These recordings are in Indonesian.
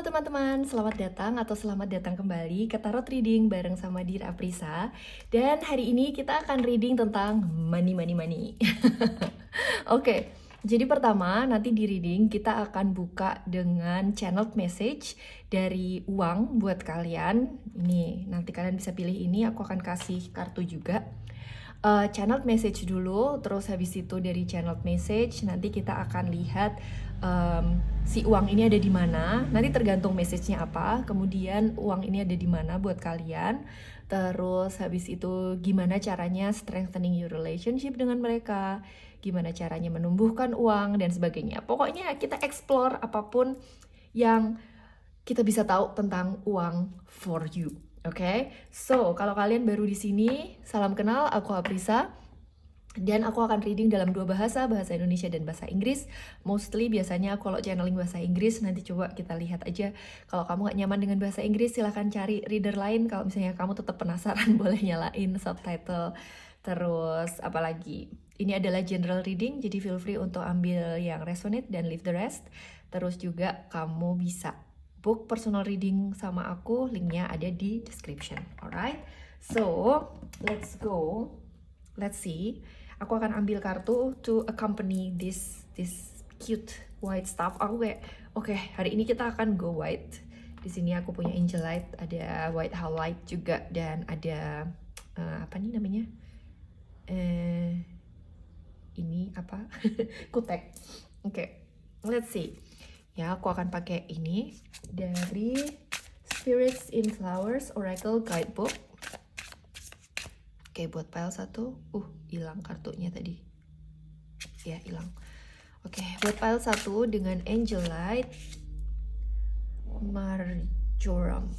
Halo teman-teman, selamat datang atau selamat datang kembali ke Tarot Reading bareng sama Dira Aprisa. Dan hari ini kita akan reading tentang money. Oke, jadi pertama nanti di reading kita akan buka dengan channeled message dari uang buat kalian. Ini nanti kalian bisa pilih ini, aku akan kasih kartu juga. Channeled message dulu, terus habis itu dari channeled message nanti kita akan lihat si uang ini ada di mana. Nanti tergantung message-nya apa, kemudian uang ini ada di mana buat kalian. Terus habis itu gimana caranya strengthening your relationship dengan mereka, gimana caranya menumbuhkan uang dan sebagainya. Pokoknya kita explore apapun yang kita bisa tahu tentang uang for you. Oke, so kalau kalian baru di sini, salam kenal, aku Aprisa. Dan aku akan reading dalam dua bahasa, bahasa Indonesia dan bahasa Inggris. Mostly biasanya kalau channeling bahasa Inggris, nanti coba kita lihat aja. Kalau kamu gak nyaman dengan bahasa Inggris, silahkan cari reader lain. Kalau misalnya kamu tetap penasaran, boleh nyalain subtitle. Terus apalagi, ini adalah general reading, jadi feel free untuk ambil yang resonate dan leave the rest. Terus juga kamu bisa book personal reading sama aku, linknya ada di description. Alright, so let's go. Let's see. Aku akan ambil kartu to accompany this cute white stuff. Aku kayak, oke, hari ini kita akan go white. Di sini aku punya angel light, ada white highlight juga, dan ada apa nih namanya? Ini apa? Kutek. Oke, let's see. Ya, aku akan pakai ini dari Spirits in Flowers Oracle Guidebook. Oke, buat pile 1. Hilang kartunya tadi. Ya, hilang. Oke, buat pile 1 dengan Angel Light Marjoram.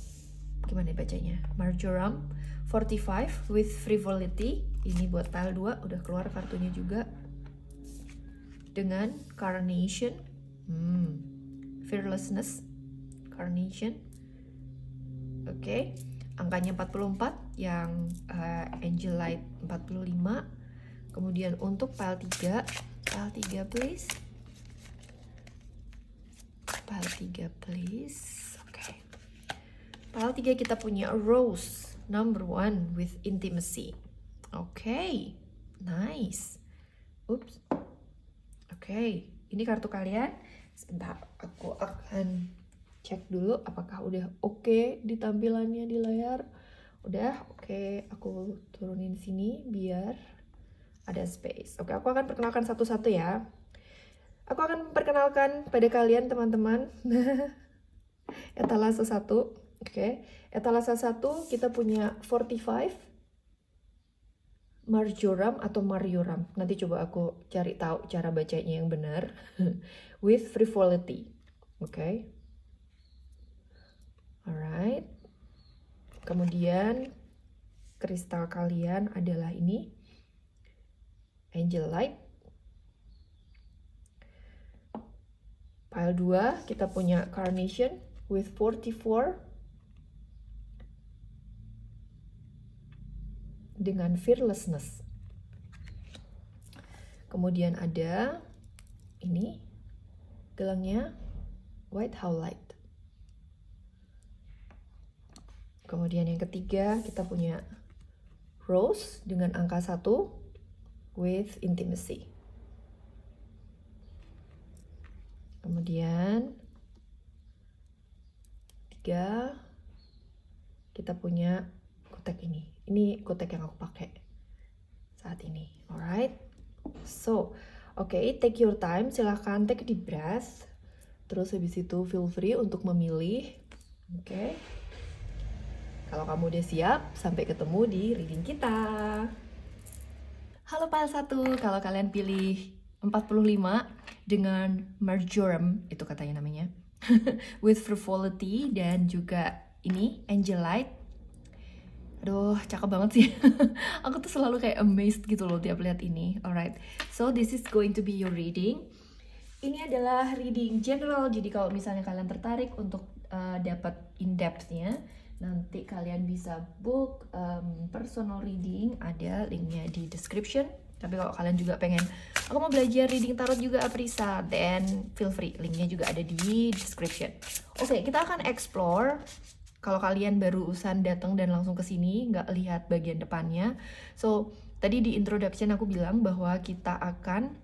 Gimana bacanya? Marjoram 45 with Frivolity. Ini buat pile 2, udah keluar kartunya juga. Dengan Carnation. Fearlessness, Carnation. Oke, angkanya 44, yang Angel Light 45. Kemudian untuk pile 3 please. Pile 3 please. Oke. Pile 3 kita punya Rose number 1 with Intimacy. Oke, nice. Oops. Oke, ini kartu kalian. Sebentar, aku akan cek dulu apakah udah oke di tampilannya di layar. Udah oke, aku turunin sini biar ada space. Oke, aku akan perkenalkan satu-satu ya. Aku akan perkenalkan pada kalian teman-teman. Etalase 1. Oke, etalase 1 kita punya 45 Marjoram atau Marjoram. Nanti coba aku cari tahu cara bacanya yang benar. With Frivolity. Oke. Alright. Kemudian kristal kalian adalah ini. Angel Light. Pile 2 kita punya Carnation with 44. Dengan Fearlessness. Kemudian ada ini gelangnya White Highlight. Kemudian yang ketiga kita punya Rose dengan angka 1 with Intimacy. Kemudian 3 kita punya kotak ini. Ini kotak yang aku pakai saat ini. Alright. So, take your time. Silahkan take a deep breath. Terus habis itu feel free untuk memilih. Oke. Kalau kamu udah siap, sampai ketemu di reading kita. Halo pile 1, kalau kalian pilih 45 dengan Marjoram, itu katanya namanya. With Frivolity dan juga ini Angel Light. Aduh, cakep banget sih. Aku tuh selalu kayak amazed gitu loh tiap lihat ini. Alright, so this is going to be your reading. Ini adalah reading general, jadi kalau misalnya kalian tertarik untuk dapat in-depth-nya, nanti kalian bisa book personal reading, ada linknya di description. Tapi kalau kalian juga pengen, aku mau belajar reading tarot juga Aprisa, then feel free, linknya juga ada di description. Oke, kita akan explore. Kalau kalian barusan datang dan langsung ke sini, nggak lihat bagian depannya. So, tadi di introduction aku bilang bahwa kita akan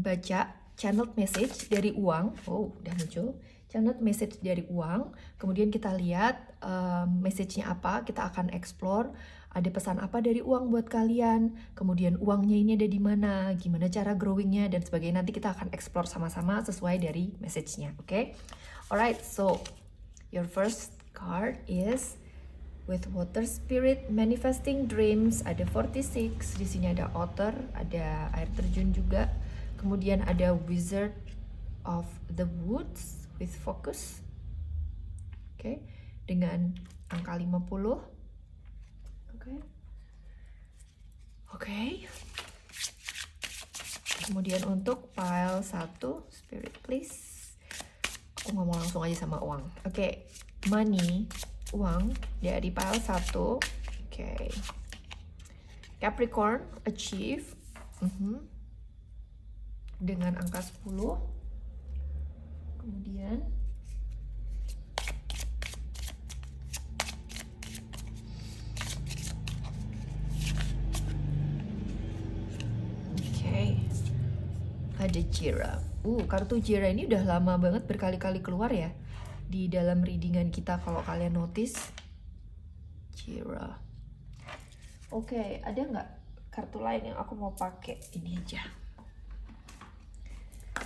baca channeled message dari uang. Oh, udah muncul. Channeled message dari uang. Kemudian kita lihat message-nya apa. Kita akan explore. Ada pesan apa dari uang buat kalian. Kemudian uangnya ini ada di mana. Gimana cara growing-nya dan sebagainya. Nanti kita akan explore sama-sama sesuai dari message-nya. Oke? Alright, so your first card is with water spirit manifesting dreams, ada 46, di sini ada otter, ada air terjun juga. Kemudian ada wizard of the woods with focus. Oke, dengan angka 50. Oke. Kemudian untuk pile 1, spirit please. Aku ngomong langsung aja sama uang. Oke, money, uang dari pile 1. Oke. Capricorn, achieve. Dengan angka 10. Kemudian ada Jira. Kartu Jira ini udah lama banget berkali-kali keluar ya di dalam readingan kita kalau kalian notice. Jira. Oke, ada nggak kartu lain yang aku mau pakai? Ini aja.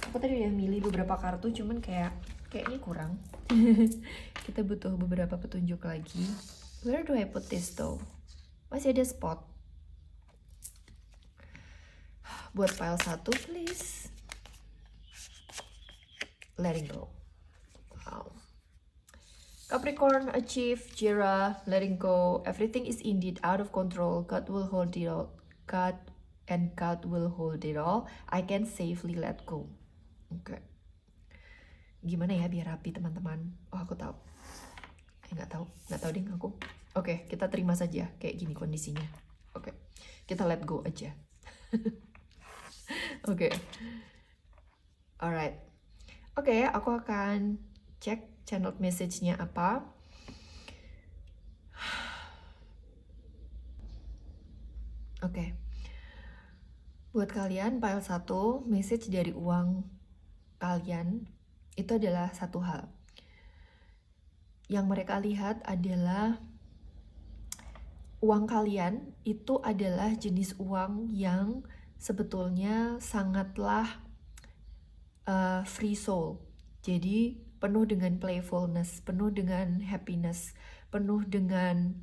Aku tadi udah milih beberapa kartu, cuman kayaknya kurang. Kita butuh beberapa petunjuk lagi. Where do I put this though? Masih ada spot. Buat pile 1 please. Letting go. Wow. Capricorn, achieve, Jira, letting go. Everything is indeed out of control. God will hold it all. God will hold it all. I can safely let go. Oke. Gimana ya biar rapi teman-teman? Oh, aku tahu. Nggak tahu deh aku. Oke, kita terima saja kayak gini kondisinya. Oke. Kita let go aja. Oke. Alright. Oke, aku akan cek channel message-nya apa. Oke. Buat kalian, pile 1, message dari uang kalian itu adalah satu hal. Yang mereka lihat adalah uang kalian itu adalah jenis uang yang sebetulnya sangatlah free soul. Jadi penuh dengan playfulness, penuh dengan happiness, penuh dengan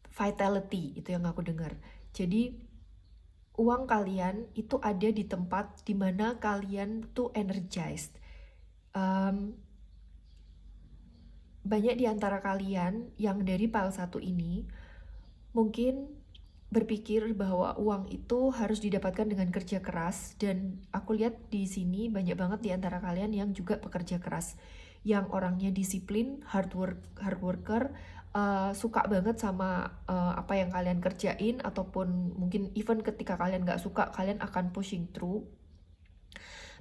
vitality, itu yang aku dengar. Jadi uang kalian itu ada di tempat di mana kalian tuh energized. Banyak di antara kalian yang dari pile 1 ini mungkin berpikir bahwa uang itu harus didapatkan dengan kerja keras, dan aku lihat di sini banyak banget di antara kalian yang juga pekerja keras, yang orangnya disiplin, hard worker, suka banget sama apa yang kalian kerjain, ataupun mungkin even ketika kalian nggak suka kalian akan pushing through.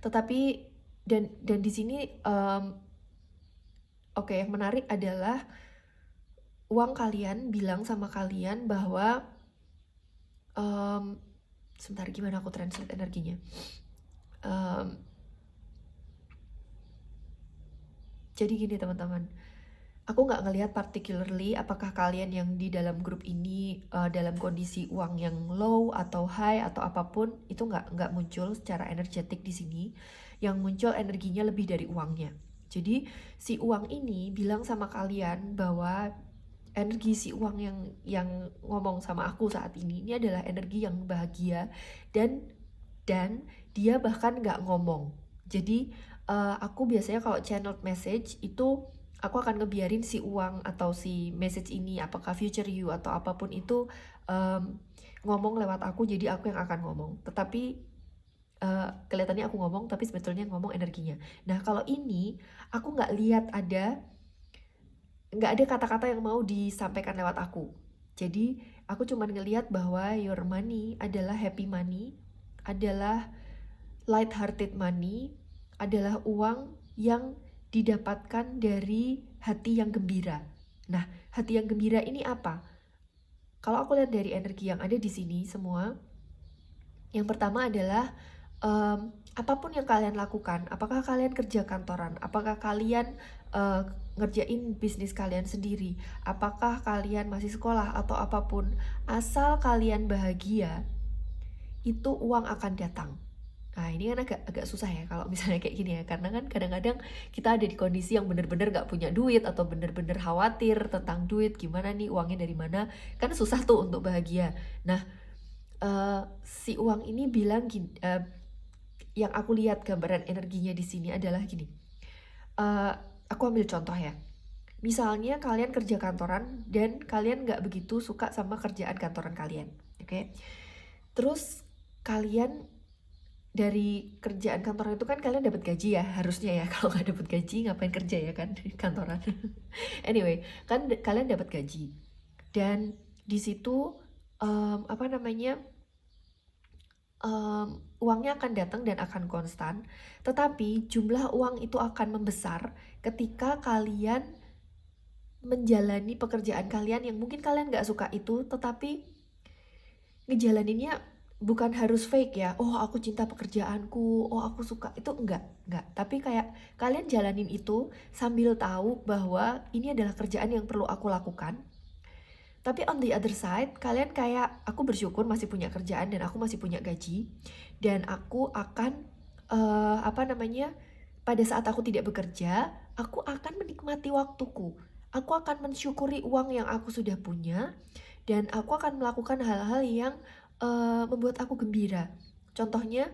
Tetapi dan di sini yang menarik adalah uang kalian bilang sama kalian bahwa sebentar, gimana aku translate energinya. Jadi gini teman-teman, aku nggak ngelihat particularly apakah kalian yang di dalam grup ini dalam kondisi uang yang low atau high atau apapun, itu nggak muncul secara energetik di sini. Yang muncul energinya lebih dari uangnya. Jadi si uang ini bilang sama kalian bahwa energi si uang yang ngomong sama aku saat ini adalah energi yang bahagia, dan dia bahkan nggak ngomong. Jadi aku biasanya kalau channeled message itu aku akan ngebiarin si uang atau si message ini, apakah future you atau apapun itu, ngomong lewat aku, jadi aku yang akan ngomong. Tetapi kelihatannya aku ngomong, tapi sebetulnya ngomong energinya. Nah kalau ini aku nggak lihat nggak ada kata-kata yang mau disampaikan lewat aku. Jadi Aku cuman ngelihat bahwa your money adalah happy money, adalah light-hearted money, adalah uang yang didapatkan dari hati yang gembira. Nah, hati yang gembira ini apa? Kalau aku lihat dari energi yang ada di sini semua, yang pertama adalah apapun yang kalian lakukan, apakah kalian kerja kantoran, apakah kalian ngerjain bisnis kalian sendiri, apakah kalian masih sekolah atau apapun, asal kalian bahagia, itu uang akan datang. Nah ini kan agak susah ya kalau misalnya kayak gini ya, karena kan kadang-kadang kita ada di kondisi yang bener-bener gak punya duit atau bener-bener khawatir tentang duit, gimana nih uangnya dari mana, kan susah tuh untuk bahagia. Nah si uang ini bilang gini, yang aku lihat gambaran energinya di sini adalah gini. Aku ambil contoh ya. Misalnya kalian kerja kantoran dan kalian nggak begitu suka sama kerjaan kantoran kalian, oke? Terus kalian dari kerjaan kantoran itu kan kalian dapat gaji ya, harusnya ya. Kalau nggak dapat gaji ngapain kerja ya kan di kantoran. Anyway, kan kalian dapat gaji dan di situ apa namanya, uangnya akan datang dan akan konstan, tetapi jumlah uang itu akan membesar ketika kalian menjalani pekerjaan kalian yang mungkin kalian nggak suka itu, tetapi ngejalaninnya bukan harus fake ya, oh aku cinta pekerjaanku, oh aku suka, itu enggak, tapi kayak kalian jalanin itu sambil tahu bahwa ini adalah kerjaan yang perlu aku lakukan. Tapi on the other side, kalian kayak, aku bersyukur masih punya kerjaan dan aku masih punya gaji. Dan aku akan, apa namanya, pada saat aku tidak bekerja, aku akan menikmati waktuku. Aku akan mensyukuri uang yang aku sudah punya. Dan aku akan melakukan hal-hal yang membuat aku gembira. Contohnya,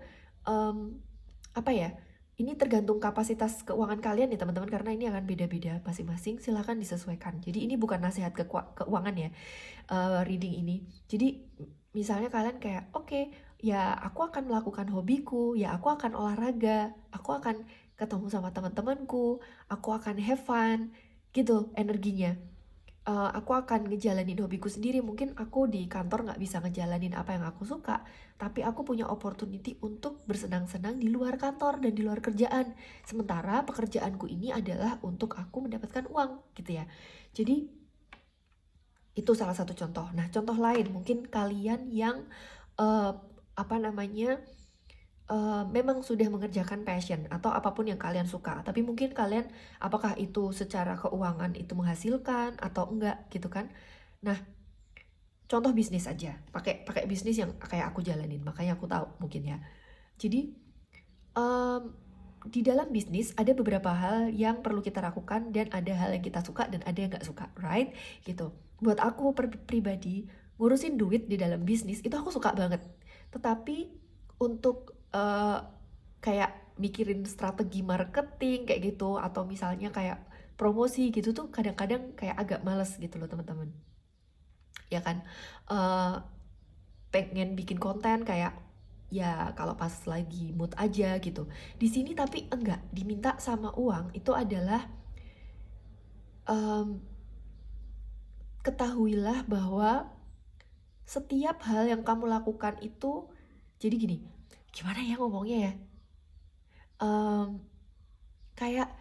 apa ya, ini tergantung kapasitas keuangan kalian ya teman-teman, karena ini akan beda-beda masing-masing, silahkan disesuaikan. Jadi ini bukan nasihat keuangan ya, reading ini. Jadi misalnya kalian kayak, oke, ya aku akan melakukan hobiku, ya aku akan olahraga, aku akan ketemu sama teman-temanku, aku akan have fun, gitu energinya. Aku akan ngejalanin hobiku sendiri. Mungkin aku di kantor nggak bisa ngejalanin apa yang aku suka, tapi aku punya opportunity untuk bersenang-senang di luar kantor dan di luar kerjaan. Sementara pekerjaanku ini adalah untuk aku mendapatkan uang, gitu ya. Jadi itu salah satu contoh. Nah, contoh lain mungkin kalian yang apa namanya, memang sudah mengerjakan passion atau apapun yang kalian suka, tapi mungkin kalian, apakah itu secara keuangan itu menghasilkan atau enggak gitu kan. Nah, contoh bisnis aja, pakai bisnis yang kayak aku jalanin, makanya aku tahu mungkin ya. Jadi di dalam bisnis ada beberapa hal yang perlu kita lakukan dan ada hal yang kita suka dan ada yang nggak suka, right? Gitu. Buat aku pribadi, ngurusin duit di dalam bisnis itu aku suka banget. Tetapi untuk kayak mikirin strategi marketing kayak gitu, atau misalnya kayak promosi gitu tuh kadang-kadang kayak agak males gitu loh teman-teman. Ya kan, pengen bikin konten kayak ya kalau pas lagi mood aja gitu. Di sini tapi enggak, diminta sama uang itu adalah ketahuilah bahwa setiap hal yang kamu lakukan itu, jadi gini, gimana ya ngomongnya ya, kayak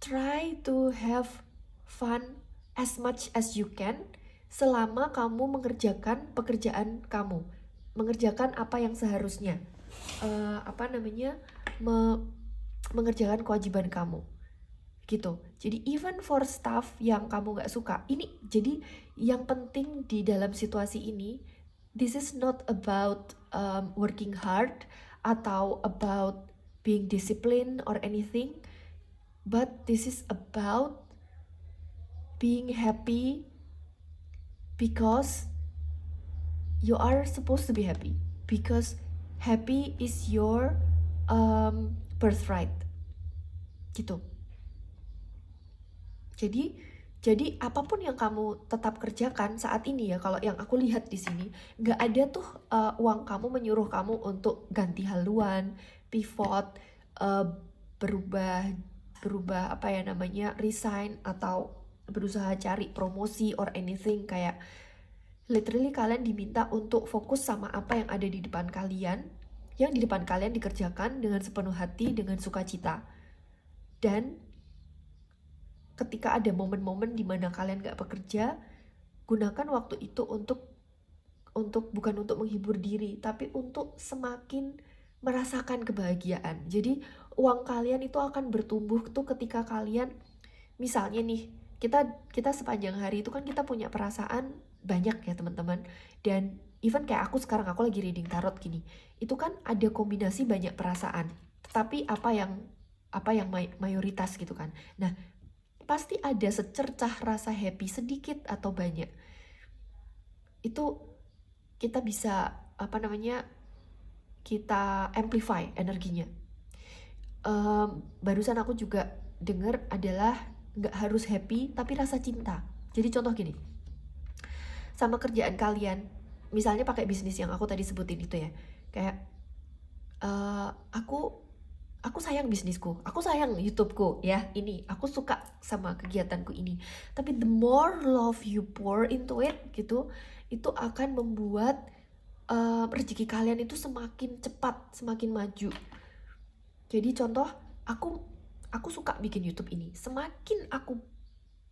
try to have fun as much as you can selama kamu mengerjakan pekerjaan kamu, mengerjakan apa yang seharusnya, apa namanya, mengerjakan kewajiban kamu gitu. Jadi even for stuff yang kamu gak suka, ini jadi yang penting di dalam situasi ini, this is not about working hard atau about being disciplined or anything, but this is about being happy because you are supposed to be happy, because happy is your birthright gitu. Jadi apapun yang kamu tetap kerjakan saat ini ya, kalau yang aku lihat di sini nggak ada tuh uang kamu menyuruh kamu untuk ganti haluan, pivot, berubah apa ya namanya, resign atau berusaha cari promosi or anything, kayak Literally kalian diminta untuk fokus sama apa yang ada di depan kalian, yang di depan kalian dikerjakan dengan sepenuh hati, dengan sukacita. Dan ketika ada momen-momen di mana kalian gak bekerja, gunakan waktu itu untuk bukan untuk menghibur diri, tapi untuk semakin merasakan kebahagiaan. Jadi uang kalian itu akan bertumbuh tuh ketika kalian, misalnya nih, kita sepanjang hari itu kan kita punya perasaan banyak ya teman-teman. Dan even kayak aku sekarang, aku lagi reading tarot gini, itu kan ada kombinasi banyak perasaan. Tetapi apa yang mayoritas gitu kan. Nah, pasti ada secercah rasa happy sedikit atau banyak. Itu kita bisa kita amplify energinya. Barusan aku juga dengar adalah nggak harus happy tapi rasa cinta. Jadi contoh gini, sama kerjaan kalian, misalnya pakai bisnis yang aku tadi sebutin itu ya, kayak aku sayang bisnisku, aku sayang YouTubeku ya, ini aku suka sama kegiatanku ini. Tapi the more love you pour into it gitu, itu akan membuat rezeki kalian itu semakin cepat, semakin maju. Jadi contoh, aku suka bikin YouTube ini. Semakin aku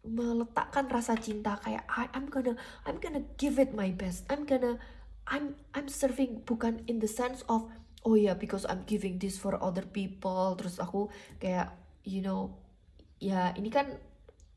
meletakkan rasa cinta, kayak I'm gonna give it my best. I'm serving, bukan in the sense of oh ya, because I'm giving this for other people. Terus aku kayak ya ini kan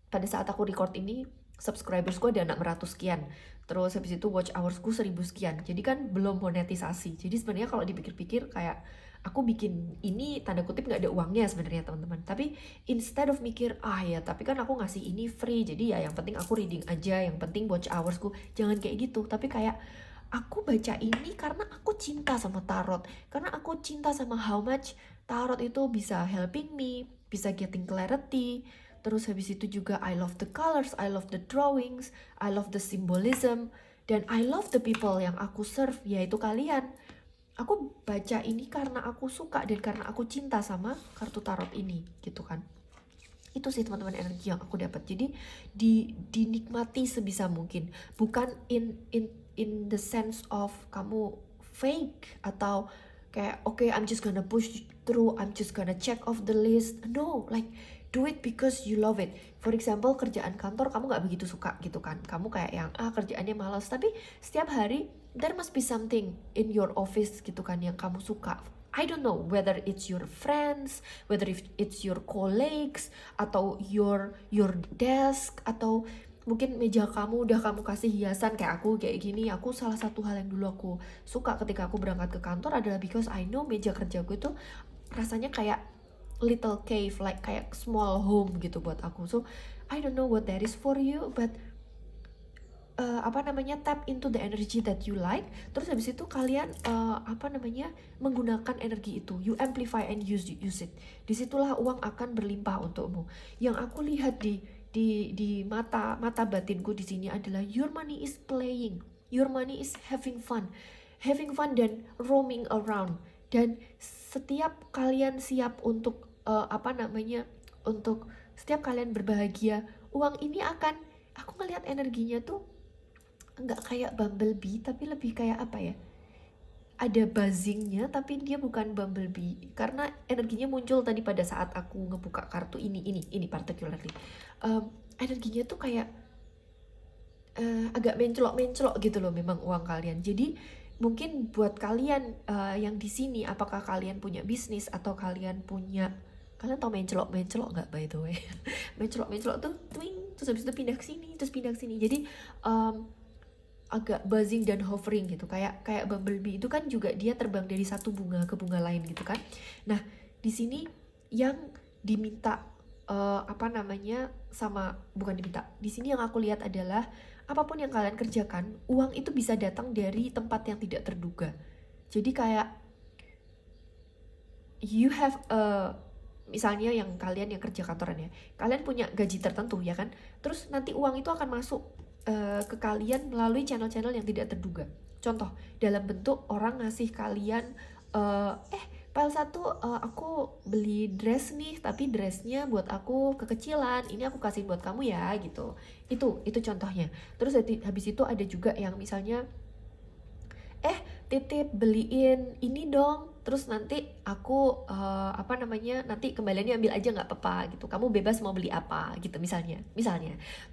pada saat aku record ini subscribersku ada 600 sekian. Terus habis itu watch hoursku 1000 sekian. Jadi kan belum monetisasi. Jadi sebenarnya kalau dipikir-pikir kayak aku bikin ini tanda kutip nggak ada uangnya sebenarnya teman-teman. Tapi instead of mikir ya tapi kan aku ngasih ini free, jadi ya yang penting aku reading aja, yang penting watch hoursku, jangan kayak gitu. Tapi kayak aku baca ini karena aku cinta sama tarot, karena aku cinta sama how much tarot itu bisa helping me, bisa getting clarity. Terus habis itu juga I love the colors, I love the drawings, I love the symbolism, dan I love the people yang aku serve, yaitu kalian. Aku baca ini karena aku suka dan karena aku cinta sama kartu tarot ini gitu kan. Itu sih teman-teman energi yang aku dapat. Jadi dinikmati sebisa mungkin, bukan in the sense of kamu fake atau kayak okay, I'm just gonna push through, I'm just gonna check off the list. No, like do it because you love it. For example, kerjaan kantor kamu gak begitu suka gitu kan, kamu kayak yang kerjaannya malas, tapi setiap hari there must be something in your office gitu kan yang kamu suka. I don't know whether it's your friends, whether it's your colleagues, atau your desk, atau mungkin meja kamu udah kamu kasih hiasan kayak aku kayak gini. Aku salah satu hal yang dulu aku suka ketika aku berangkat ke kantor adalah because I know meja kerjaku itu rasanya kayak little cave, like kayak small home gitu buat aku. So I don't know what that is for you, but tap into the energy that you like. Terus habis itu kalian menggunakan energi itu, you amplify and use it. Disitulah uang akan berlimpah untukmu. Yang aku lihat di mata batinku di sini adalah your money is playing, your money is having fun dan roaming around. Dan setiap kalian siap untuk untuk setiap kalian berbahagia, uang ini akan, aku ngelihat energinya tuh nggak kayak bumblebee, tapi lebih kayak ada buzzingnya, tapi dia bukan bumblebee karena energinya muncul tadi pada saat aku ngebuka kartu ini particularly. Energinya tuh kayak agak mencelok gitu loh memang uang kalian. Jadi mungkin buat kalian yang di sini, apakah kalian punya bisnis atau kalian tau mencelok nggak by the way? mencelok tuh twing, terus habis itu pindah ke sini, jadi agak buzzing dan hovering gitu, kayak bumblebee itu kan juga dia terbang dari satu bunga ke bunga lain gitu kan. Nah di sini yang diminta di sini yang aku lihat adalah apapun yang kalian kerjakan, uang itu bisa datang dari tempat yang tidak terduga. Jadi kayak you have misalnya yang kalian yang kerja kantoran ya, kalian punya gaji tertentu ya kan, terus nanti uang itu akan masuk ke kalian melalui channel-channel yang tidak terduga. Contoh, dalam bentuk orang ngasih kalian file 1 aku beli dress nih, tapi dressnya buat aku kekecilan, ini aku kasih buat kamu ya gitu. Itu contohnya. Terus habis itu ada juga yang misalnya titip beliin ini dong, terus nanti aku nanti kembaliannya ambil aja nggak apa-apa gitu, kamu bebas mau beli apa gitu misalnya.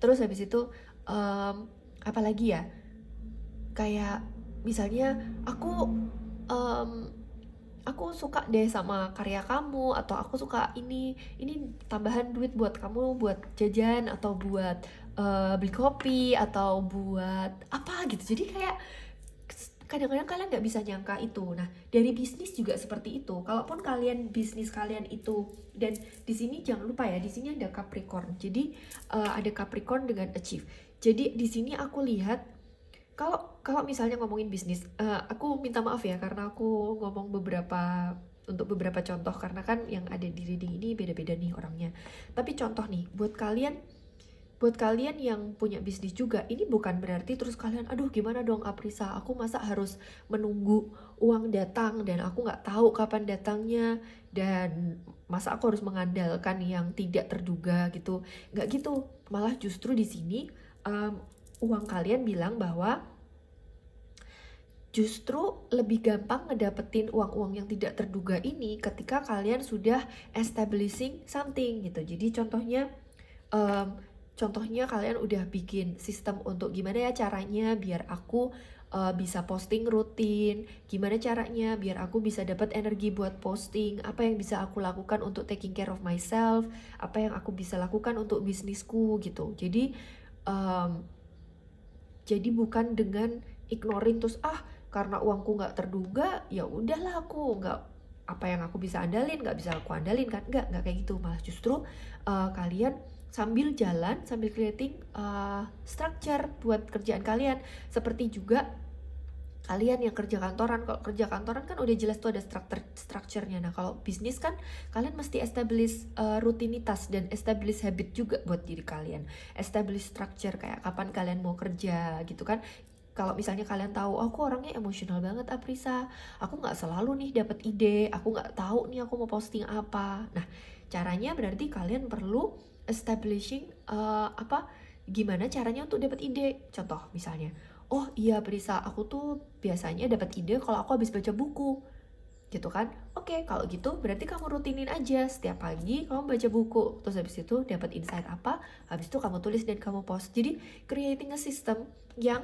Terus habis itu apalagi ya, kayak misalnya aku suka deh sama karya kamu, atau aku suka ini tambahan duit buat kamu buat jajan atau buat beli kopi atau buat apa gitu. Jadi kayak kadang-kadang kalian nggak bisa nyangka itu. Nah, dari bisnis juga seperti itu. Kalaupun kalian bisnis kalian itu, dan di sini jangan lupa ya, di sini ada Capricorn. Jadi ada Capricorn dengan achieve. Jadi di sini aku lihat kalau misalnya ngomongin bisnis, aku minta maaf ya karena aku ngomong untuk beberapa contoh, karena kan yang ada di reading ini beda-beda nih orangnya. Tapi contoh nih buat kalian yang punya bisnis juga, ini bukan berarti terus kalian, aduh gimana dong Aprisa, aku masa harus menunggu uang datang dan aku nggak tahu kapan datangnya, dan masa aku harus mengandalkan yang tidak terduga gitu. Nggak gitu, malah justru di sini uang kalian bilang bahwa justru lebih gampang ngedapetin uang-uang yang tidak terduga ini ketika kalian sudah establishing something gitu. Jadi contohnya kalian udah bikin sistem untuk gimana ya caranya biar aku bisa posting rutin, gimana caranya biar aku bisa dapat energi buat posting, apa yang bisa aku lakukan untuk taking care of myself, apa yang aku bisa lakukan untuk bisnisku gitu. Jadi bukan dengan ignoring terus karena uangku nggak terduga ya udahlah aku nggak, apa yang aku bisa andalin nggak bisa aku andalin kan, nggak kayak gitu. Malah justru kalian sambil jalan, sambil creating structure buat kerjaan kalian. Seperti juga kalian yang kerja kantoran, kalau kerja kantoran kan udah jelas tuh ada structure-nya. Nah kalau bisnis kan kalian mesti establish rutinitas dan establish habit juga buat diri kalian, establish structure kayak kapan kalian mau kerja gitu kan. Kalau misalnya kalian tahu, aku orangnya emosional banget Aprisa, aku nggak selalu nih dapat ide, aku nggak tahu nih aku mau posting apa. Nah caranya berarti kalian perlu establishing gimana caranya untuk dapat ide. Contoh misalnya, oh iya Prisa, aku tuh biasanya dapat ide kalau aku habis baca buku gitu kan. Oke, kalau gitu berarti kamu rutinin aja setiap pagi kamu baca buku, terus habis itu dapat insight apa, habis itu kamu tulis dan kamu post. Jadi creating a system yang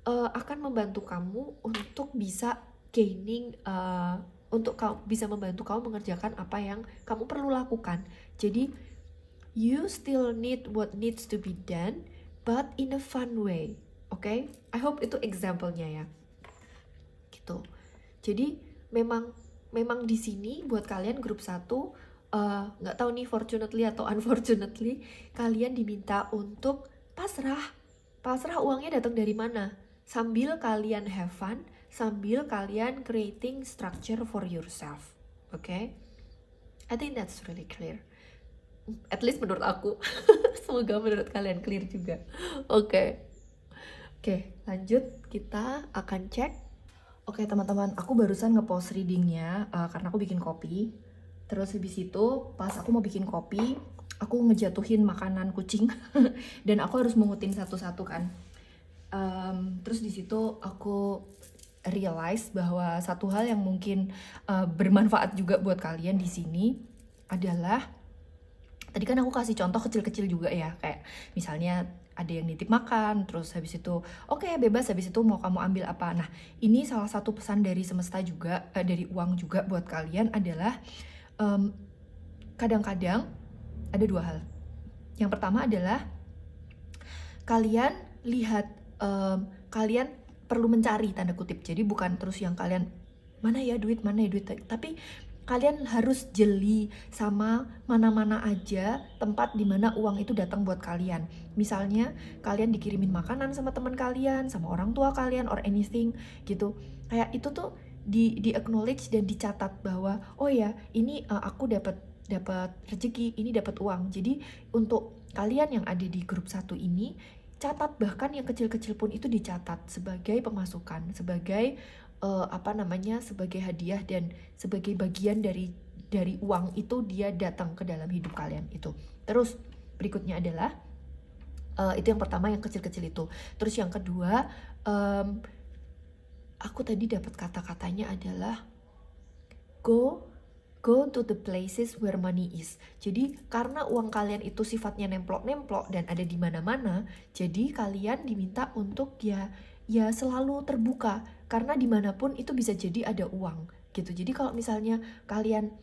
akan membantu kamu untuk bisa gaining untuk bisa membantu kamu mengerjakan apa yang kamu perlu lakukan. Jadi you still need what needs to be done, but in a fun way. Oke? I hope itu example-nya ya. Gitu. Jadi memang di sini buat kalian grup 1, nggak tahu nih fortunately atau unfortunately, kalian diminta untuk pasrah uangnya datang dari mana, sambil kalian have fun, sambil kalian creating structure for yourself. Okay? I think that's really clear. At least menurut aku. Semoga menurut kalian clear juga. Oke, lanjut, kita akan cek. Oke teman-teman, aku barusan ngepost readingnya karena aku bikin kopi. Terus habis itu pas aku mau bikin kopi, aku ngejatuhin makanan kucing dan aku harus mengutin satu-satu kan. Terus di situ aku realize bahwa satu hal yang mungkin bermanfaat juga buat kalian di sini adalah, tadi kan aku kasih contoh kecil-kecil juga ya, kayak misalnya ada yang nitip makan, terus habis itu oke, bebas, habis itu mau kamu ambil apa. Nah ini salah satu pesan dari semesta juga, dari uang juga buat kalian adalah kadang-kadang ada dua hal. Yang pertama adalah kalian lihat, kalian perlu mencari tanda kutip, jadi bukan terus yang kalian mana ya duit, tapi kalian harus jeli sama mana-mana aja tempat dimana uang itu datang buat kalian. Misalnya kalian dikirimin makanan sama teman kalian, sama orang tua kalian, or anything gitu, kayak itu tuh di acknowledge dan dicatat bahwa oh ya ini aku dapat rezeki, ini dapat uang. Jadi untuk kalian yang ada di grup 1 ini, catat, bahkan yang kecil-kecil pun itu dicatat sebagai pemasukan, sebagai apa namanya, sebagai hadiah dan sebagai bagian dari uang itu dia datang ke dalam hidup kalian itu. Terus berikutnya adalah itu yang pertama, yang kecil-kecil itu. Terus yang kedua, aku tadi dapat kata-katanya adalah go to the places where money is. Jadi karena uang kalian itu sifatnya nemplok-nemplok dan ada di mana-mana, jadi kalian diminta untuk ya selalu terbuka, karena dimanapun itu bisa jadi ada uang gitu. Jadi kalau misalnya kalian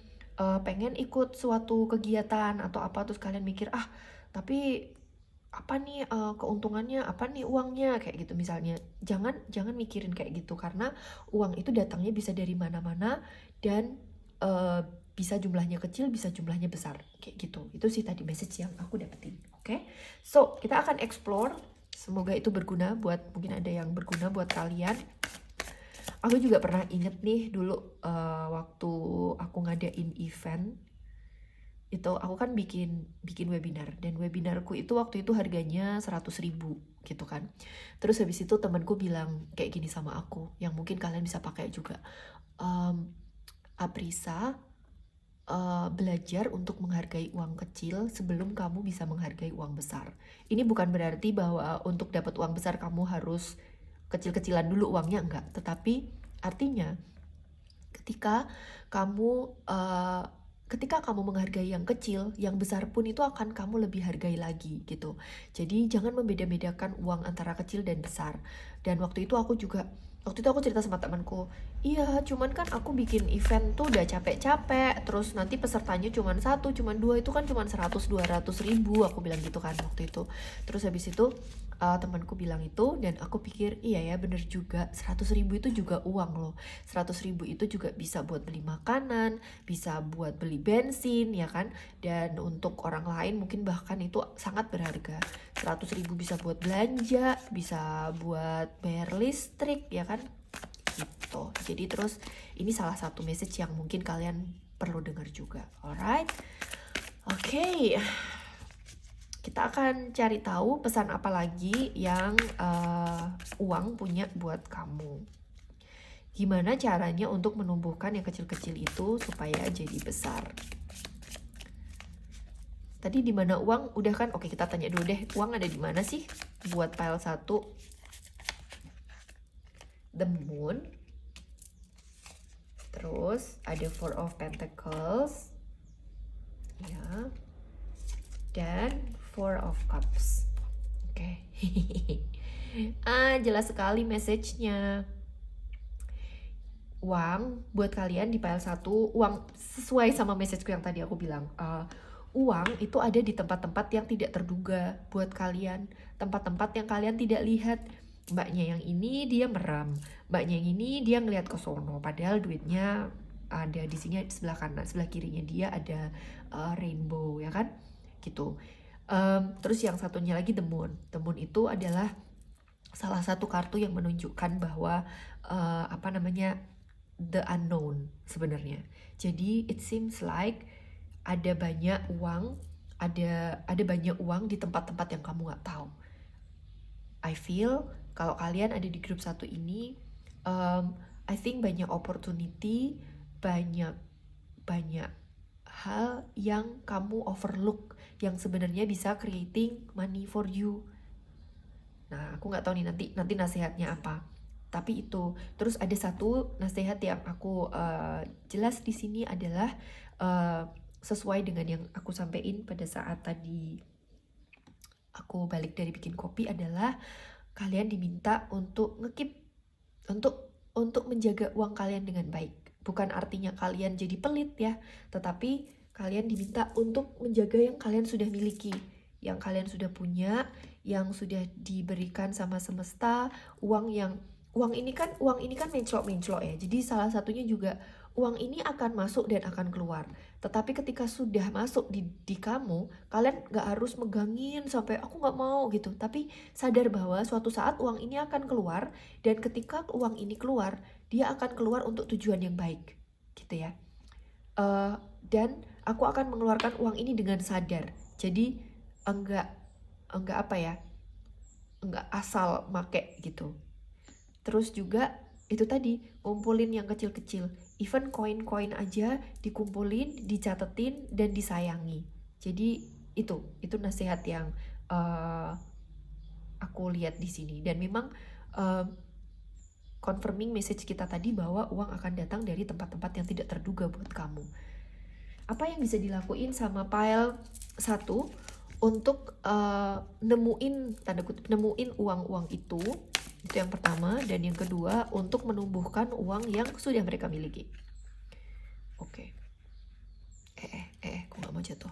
pengen ikut suatu kegiatan atau apa, terus kalian mikir tapi apa nih keuntungannya, apa nih uangnya, kayak gitu misalnya, jangan mikirin kayak gitu, karena uang itu datangnya bisa dari mana-mana dan bisa jumlahnya kecil, bisa jumlahnya besar, kayak gitu. Itu sih tadi message yang aku dapetin. Oke? So kita akan explore, semoga itu berguna buat, mungkin ada yang berguna buat kalian. Aku juga pernah inget nih dulu waktu aku ngadain event itu, aku kan bikin webinar, dan webinarku itu waktu itu harganya 100.000 gitu kan. Terus habis itu temanku bilang kayak gini sama aku, yang mungkin kalian bisa pakai juga, Aprisa, belajar untuk menghargai uang kecil sebelum kamu bisa menghargai uang besar. Ini bukan berarti bahwa untuk dapat uang besar kamu harus kecil-kecilan dulu uangnya, enggak. Tetapi artinya ketika kamu menghargai yang kecil, yang besar pun itu akan kamu lebih hargai lagi gitu. Jadi jangan membeda-bedakan uang antara kecil dan besar. Dan waktu itu aku cerita sama temanku, iya cuman kan aku bikin event tuh udah capek-capek, terus nanti pesertanya cuman 1, cuman 2, itu kan cuman 100-200 ribu, aku bilang gitu kan waktu itu. Terus habis itu temanku bilang itu, dan aku pikir iya ya bener juga, 100.000 itu juga uang loh. 100.000 itu juga bisa buat beli makanan, bisa buat beli bensin ya kan, dan untuk orang lain mungkin bahkan itu sangat berharga. 100.000 bisa buat belanja, bisa buat bayar listrik ya kan, gitu. Jadi terus ini salah satu message yang mungkin kalian perlu dengar juga. Alright, oke. Kita akan cari tahu pesan apa lagi yang uang punya buat kamu. Gimana caranya untuk menumbuhkan yang kecil-kecil itu supaya jadi besar. Tadi di mana uang udah kan? Oke, kita tanya dulu deh, uang ada di mana sih? Buat pile 1, the moon. Terus ada Four of Pentacles. Ya. Dan Four of Cups. Oke. Jelas sekali message-nya. Uang buat kalian di pile 1, uang sesuai sama messageku yang tadi aku bilang. Uang itu ada di tempat-tempat yang tidak terduga buat kalian. Tempat-tempat yang kalian tidak lihat. Mbaknya yang ini dia meram, mbaknya yang ini dia ngeliat ke sono, padahal duitnya ada di sini, sebelah kanan, sebelah kirinya dia ada rainbow ya kan, gitu. Terus yang satunya lagi the moon. The moon itu adalah salah satu kartu yang menunjukkan bahwa the unknown sebenarnya. Jadi it seems like ada banyak uang, ada banyak uang di tempat-tempat yang kamu nggak tahu. I feel kalau kalian ada di grup 1 ini, I think banyak opportunity, banyak hal yang kamu overlook, yang sebenarnya bisa creating money for you. Nah, aku nggak tahu nih nanti nasihatnya apa. Tapi itu, terus ada satu nasihat yang aku jelas di sini adalah sesuai dengan yang aku sampaikan pada saat tadi aku balik dari bikin kopi, adalah kalian diminta untuk untuk menjaga uang kalian dengan baik. Bukan artinya kalian jadi pelit ya, tetapi kalian diminta untuk menjaga yang kalian sudah miliki, yang kalian sudah punya, yang sudah diberikan sama semesta. Uang ini kan menclok ya. Jadi salah satunya juga uang ini akan masuk dan akan keluar. Tetapi ketika sudah masuk di kamu, kalian gak harus megangin sampai aku gak mau gitu. Tapi sadar bahwa suatu saat uang ini akan keluar, dan ketika uang ini keluar, dia akan keluar untuk tujuan yang baik gitu ya. Dan aku akan mengeluarkan uang ini dengan sadar. Jadi enggak asal make gitu. Terus juga itu tadi, ngumpulin yang kecil-kecil. Even koin-koin aja dikumpulin, dicatetin, dan disayangi. Jadi itu nasihat yang aku lihat di sini. Dan memang confirming message kita tadi bahwa uang akan datang dari tempat-tempat yang tidak terduga buat kamu. Apa yang bisa dilakuin sama pile 1 untuk nemuin, tanda kutip, nemuin uang-uang itu yang pertama. Dan yang kedua, untuk menumbuhkan uang yang sudah mereka miliki. Oke. Aku gak mau jatuh.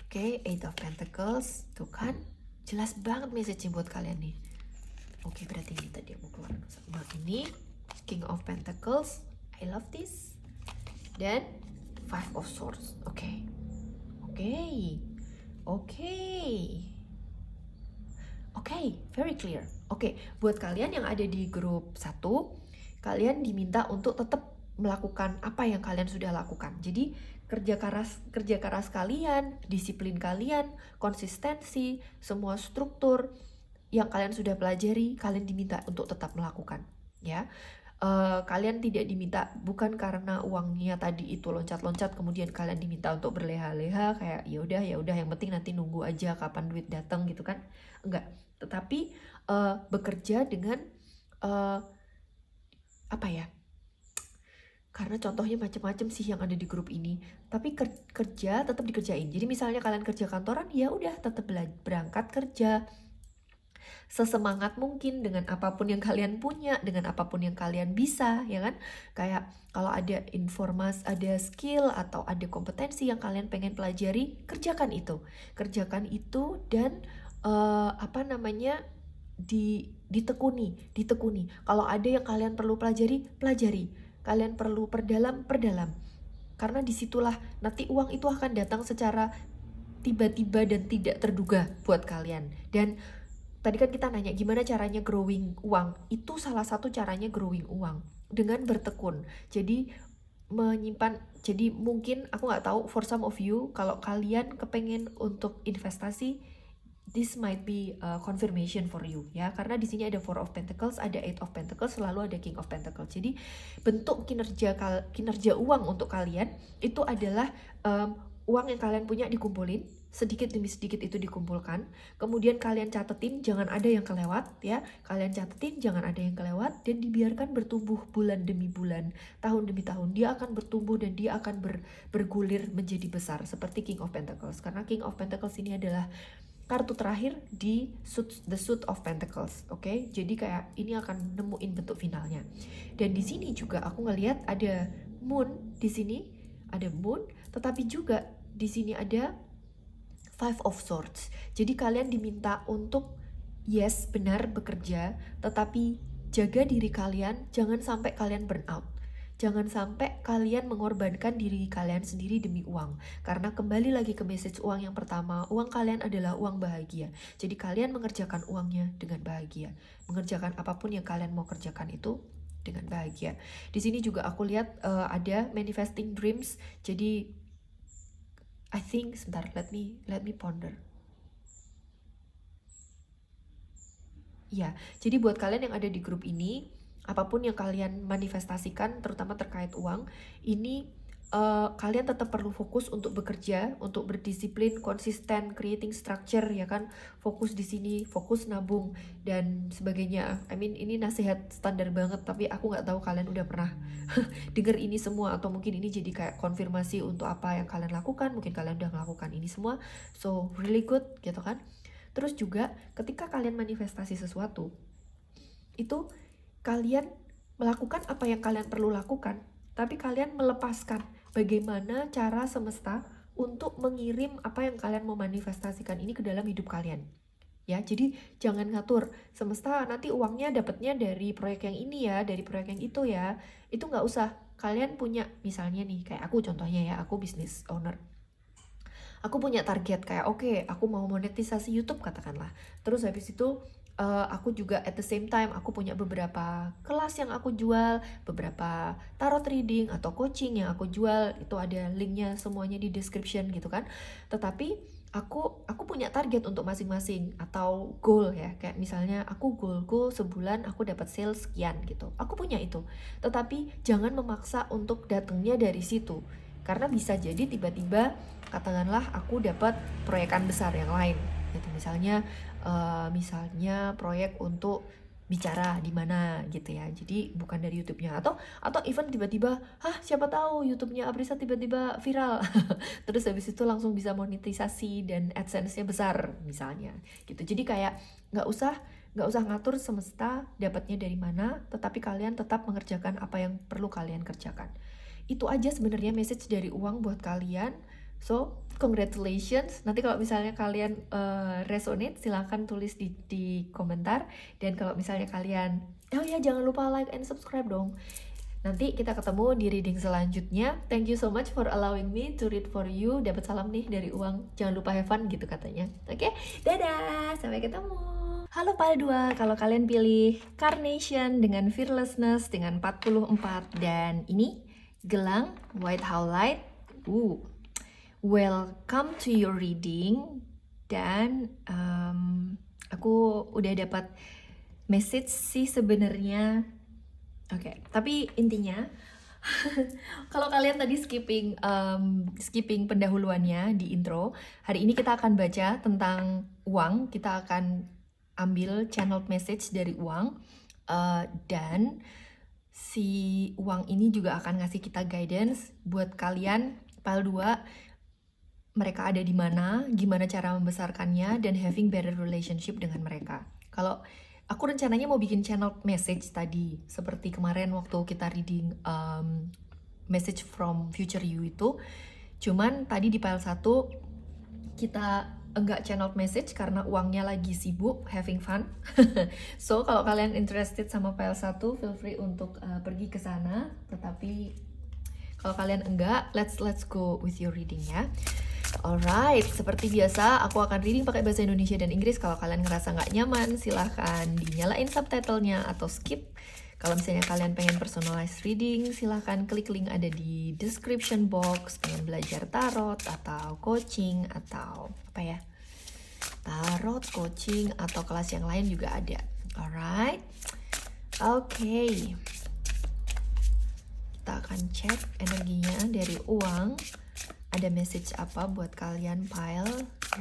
Oke, Eight of Pentacles. Tuh kan, jelas banget message-nya buat kalian nih. Oke, berarti ini tadi aku keluar sama ini. King of Pentacles. I love this. Dan Five of Swords. Oke, very clear. Oke, buat kalian yang ada di grup 1, kalian diminta untuk tetap melakukan apa yang kalian sudah lakukan. Jadi kerja keras kalian, disiplin kalian, konsistensi, semua struktur yang kalian sudah pelajari, kalian diminta untuk tetap melakukan, ya. Kalian tidak diminta, bukan karena uangnya tadi itu loncat-loncat kemudian kalian diminta untuk berleha-leha kayak ya udah yang penting nanti nunggu aja kapan duit datang gitu kan. Enggak, tetapi bekerja dengan apa ya, karena contohnya macam-macam sih yang ada di grup ini, tapi kerja tetap dikerjain. Jadi misalnya kalian kerja kantoran, ya udah tetap berangkat kerja sesemangat mungkin dengan apapun yang kalian punya, dengan apapun yang kalian bisa, ya kan? Kayak kalau ada informasi, ada skill atau ada kompetensi yang kalian pengen pelajari, kerjakan itu dan ditekuni. Kalau ada yang kalian perlu pelajari, kalian perlu perdalam. Karena disitulah nanti uang itu akan datang secara tiba-tiba dan tidak terduga buat kalian. Dan tadi kan kita nanya gimana caranya growing uang. Itu salah satu caranya growing uang, dengan bertekun. Jadi menyimpan, jadi mungkin aku nggak tahu for some of you, kalau kalian kepengen untuk investasi, this might be a confirmation for you, ya. Karena di sini ada Four of Pentacles, ada Eight of Pentacles, selalu ada King of Pentacles. Jadi bentuk kinerja uang untuk kalian itu adalah uang yang kalian punya dikumpulin, sedikit demi sedikit itu dikumpulkan, kemudian kalian catetin, jangan ada yang kelewat, ya. Kalian catetin, jangan ada yang kelewat, dan dibiarkan bertumbuh bulan demi bulan, tahun demi tahun. Dia akan bertumbuh dan dia akan bergulir menjadi besar seperti King of Pentacles. Karena King of Pentacles ini adalah kartu terakhir di the Suit of Pentacles, oke? Jadi kayak ini akan nemuin bentuk finalnya. Dan di sini juga aku ngelihat ada Moon di sini, ada Moon, tetapi juga di sini ada Five of Swords. Jadi kalian diminta untuk yes, benar bekerja, tetapi jaga diri kalian, jangan sampai kalian burn out. Jangan sampai kalian mengorbankan diri kalian sendiri demi uang. Karena kembali lagi ke message uang yang pertama, uang kalian adalah uang bahagia. Jadi kalian mengerjakan uangnya dengan bahagia. Mengerjakan apapun yang kalian mau kerjakan itu dengan bahagia. Di sini juga aku lihat ada manifesting dreams. Jadi I think, sebentar, let me ponder. Ya, jadi buat kalian yang ada di grup ini, apapun yang kalian manifestasikan, terutama terkait uang, ini kalian tetap perlu fokus untuk bekerja, untuk berdisiplin, konsisten, creating structure, ya kan? Fokus di sini, fokus nabung dan sebagainya. I mean, ini nasihat standar banget, tapi aku nggak tahu kalian udah pernah denger ini semua atau mungkin ini jadi kayak konfirmasi untuk apa yang kalian lakukan. Mungkin kalian udah melakukan ini semua, so really good, gitu kan? Terus juga ketika kalian manifestasi sesuatu, itu kalian melakukan apa yang kalian perlu lakukan, tapi kalian melepaskan bagaimana cara semesta untuk mengirim apa yang kalian mau manifestasikan ini ke dalam hidup kalian. Ya, jadi jangan ngatur semesta nanti uangnya dapatnya dari proyek yang ini ya, dari proyek yang itu ya. Itu nggak usah. Kalian punya, misalnya nih, kayak aku contohnya ya, aku business owner. Aku punya target kayak oke, aku mau monetisasi YouTube katakanlah. Terus habis itu aku juga at the same time aku punya beberapa kelas yang aku jual, beberapa tarot reading atau coaching yang aku jual, itu ada linknya semuanya di description gitu kan. Tetapi aku punya target untuk masing-masing atau goal ya, kayak misalnya aku goalku sebulan aku dapat sales sekian gitu, aku punya itu. Tetapi jangan memaksa untuk datangnya dari situ, karena bisa jadi tiba-tiba katakanlah aku dapat proyekan besar yang lain gitu, misalnya proyek untuk bicara di mana gitu ya, jadi bukan dari YouTube-nya, atau even tiba-tiba siapa tahu YouTube-nya Aprisa tiba-tiba viral terus habis itu langsung bisa monetisasi dan AdSense-nya besar misalnya gitu. Jadi kayak nggak usah ngatur semesta dapatnya dari mana, tetapi kalian tetap mengerjakan apa yang perlu kalian kerjakan. Itu aja sebenarnya message dari uang buat kalian. So, congratulations. Nanti kalau misalnya kalian resonate, silahkan tulis di komentar. Dan kalau misalnya kalian, oh ya jangan lupa like and subscribe dong. Nanti kita ketemu di reading selanjutnya. Thank you so much for allowing me to read for you. Dapat salam nih dari uang. Jangan lupa have fun gitu katanya. Oke, dadah. Sampai ketemu. Halo Pile 2, kalau kalian pilih Carnation dengan Fearlessness dengan 44 dan ini gelang White Howlite. Welcome to your reading. Dan aku udah dapat message sih sebenarnya. Oke, tapi intinya kalau kalian tadi skipping pendahuluannya di intro, hari ini kita akan baca tentang uang. Kita akan ambil channel message dari uang, dan si uang ini juga akan ngasih kita guidance buat kalian Pile 2. Mereka ada di mana, gimana cara membesarkannya, dan having better relationship dengan mereka. Kalau aku rencananya mau bikin channel message tadi, seperti kemarin waktu kita reading message from future you itu. Cuman tadi di Pile 1 kita enggak channel message karena uangnya lagi sibuk having fun. So kalau kalian interested sama Pile 1, feel free untuk pergi ke sana. Tetapi kalau kalian enggak, let's go with your reading ya. Alright, seperti biasa aku akan reading pakai bahasa Indonesia dan Inggris. Kalau kalian ngerasa nggak nyaman, silahkan dinyalain subtitlenya atau skip. Kalau misalnya kalian pengen personalized reading, silahkan klik link ada di description box. Pengen belajar tarot atau coaching atau apa ya, tarot, coaching, atau kelas yang lain juga ada. Alright, oke. Kita akan cek energinya dari uang. Ada message apa buat kalian Pile 2?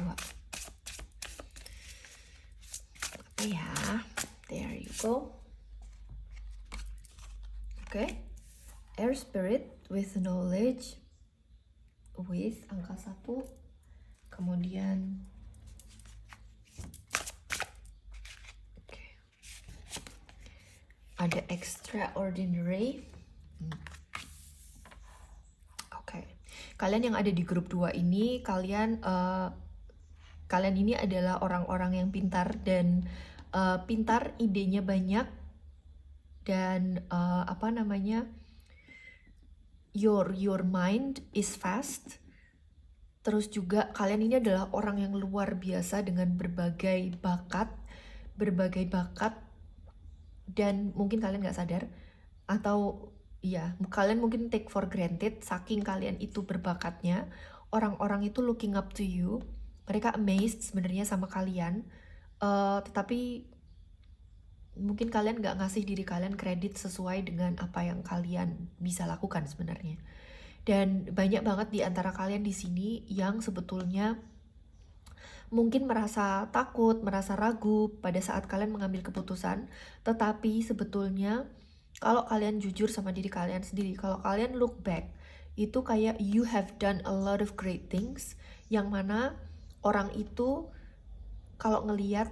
Apa ya? There you go. Oke. Air spirit with knowledge with angka 1. Kemudian ada extraordinary. Kalian yang ada di grup 2 ini, kalian ini adalah orang-orang yang pintar dan idenya banyak, dan your mind is fast. Terus juga kalian ini adalah orang yang luar biasa dengan berbagai bakat, dan mungkin kalian nggak sadar, atau ya, kalian mungkin take for granted, saking kalian itu berbakatnya, orang-orang itu looking up to you, mereka amazed sebenarnya sama kalian, tetapi mungkin kalian nggak ngasih diri kalian kredit sesuai dengan apa yang kalian bisa lakukan sebenarnya. Dan banyak banget di antara kalian di sini yang sebetulnya mungkin merasa takut, merasa ragu pada saat kalian mengambil keputusan, tetapi sebetulnya kalau kalian jujur sama diri kalian sendiri, kalau kalian look back, itu kayak you have done a lot of great things, yang mana orang itu kalau ngeliat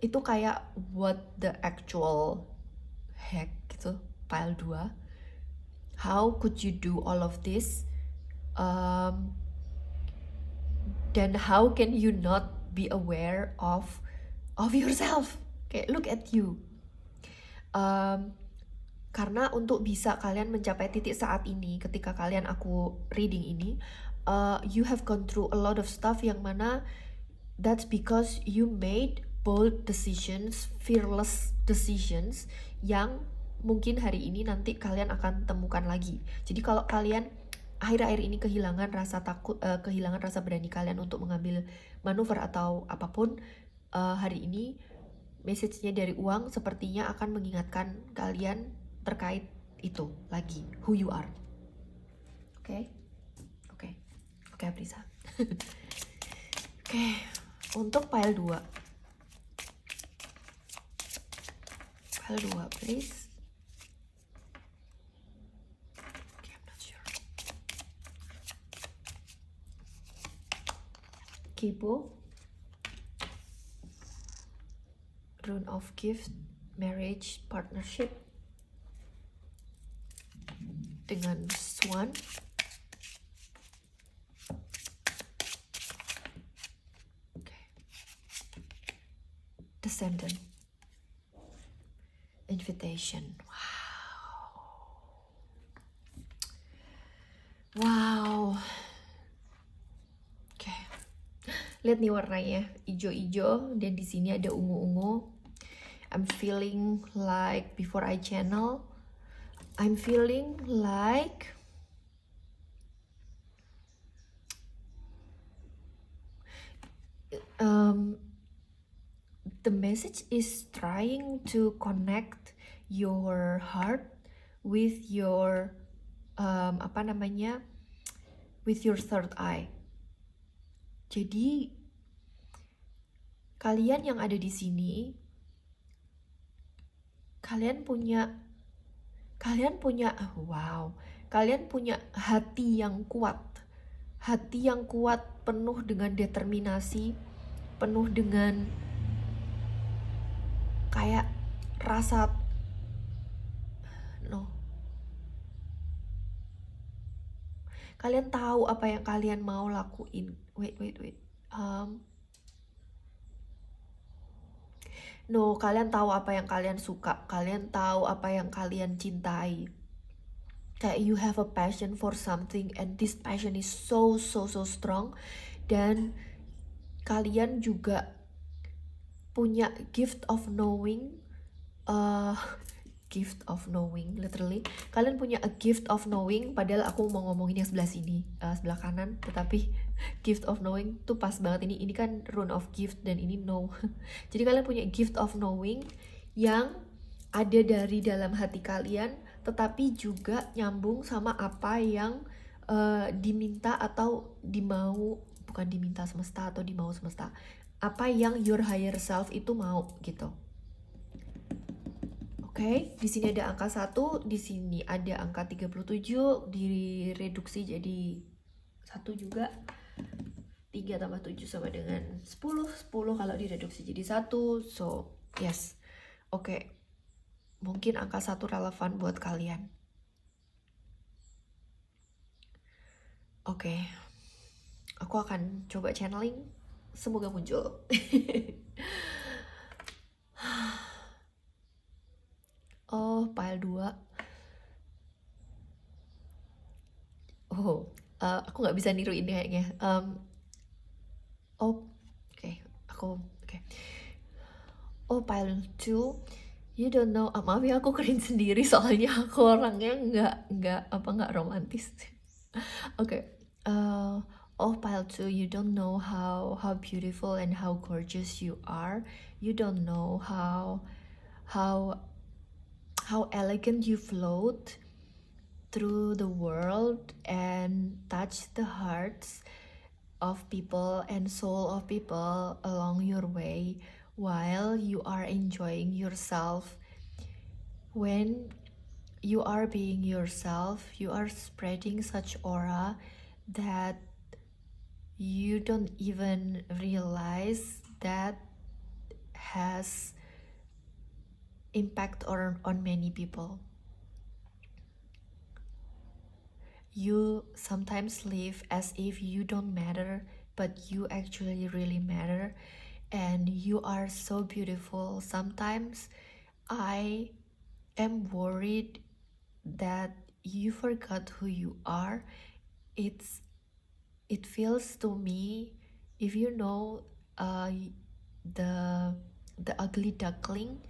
itu kayak what the actual heck gitu, Pile 2. How could you do all of this? Dan how can you not be aware of yourself? Kayak look at you. Karena untuk bisa kalian mencapai titik saat ini, ketika kalian aku reading ini, you have gone through a lot of stuff, yang mana that's because you made bold decisions, fearless decisions yang mungkin hari ini nanti kalian akan temukan lagi. Jadi kalau kalian akhir-akhir ini kehilangan rasa takut, kehilangan rasa berani kalian untuk mengambil manuver atau apapun, hari ini message-nya dari uang sepertinya akan mengingatkan kalian terkait itu lagi, who you are. Oke? Oke, Aprisa. Oke, untuk pile 2. Pile 2, please. Okay, I'm not sure. Kibo. Rune of Gift, Marriage, Partnership. Dengan Swan. Okay. Descendant. Invitation. Wow. Oke. Lihat nih warnanya, hijau-hijau dan di sini ada ungu-ungu. I'm feeling like before I channel, I'm feeling like the message is trying to connect your heart with your with your third eye. Jadi kalian yang ada di sini, kalian punya hati yang kuat. Hati yang kuat penuh dengan determinasi, penuh dengan kayak rasa kalian tahu apa yang kalian mau lakuin. Kalian tahu apa yang kalian suka, kalian tahu apa yang kalian cintai. Kayak you have a passion for something and this passion is so strong. Dan kalian juga punya gift of knowing, literally. Kalian punya a gift of knowing, padahal aku mau ngomongin yang sebelah sini, sebelah kanan, tetapi gift of knowing tuh pas banget. Ini kan rune of gift dan ini know. Jadi kalian punya gift of knowing yang ada dari dalam hati kalian, tetapi juga nyambung sama apa yang diminta atau bukan diminta semesta atau dimau semesta, apa yang your higher self itu mau gitu. Oke, di sini ada angka 1, di sini ada angka 37, direduksi jadi 1 juga. 3 tambah 7 sama dengan 10. 10 kalau direduksi jadi 1. So, yes. Oke. Mungkin angka 1 relevan buat kalian. Oke. Aku akan coba channeling. Semoga muncul. Oh, pile 2. Aku nggak bisa niru ini kayaknya. Oh, pile 2. You don't know. Maaf ya, aku cringe sendiri soalnya aku orangnya nggak romantis. Oke. Pile 2. You don't know how beautiful and how gorgeous you are. You don't know how elegant you float through the world and touch the hearts of people and soul of people along your way while you are enjoying yourself. When you are being yourself, you are spreading such aura that you don't even realize that has impact on many people. You sometimes live as if you don't matter, but you actually really matter, and you are so beautiful. Sometimes I am worried that you forgot who you are. It feels to me, if you know the ugly duckling.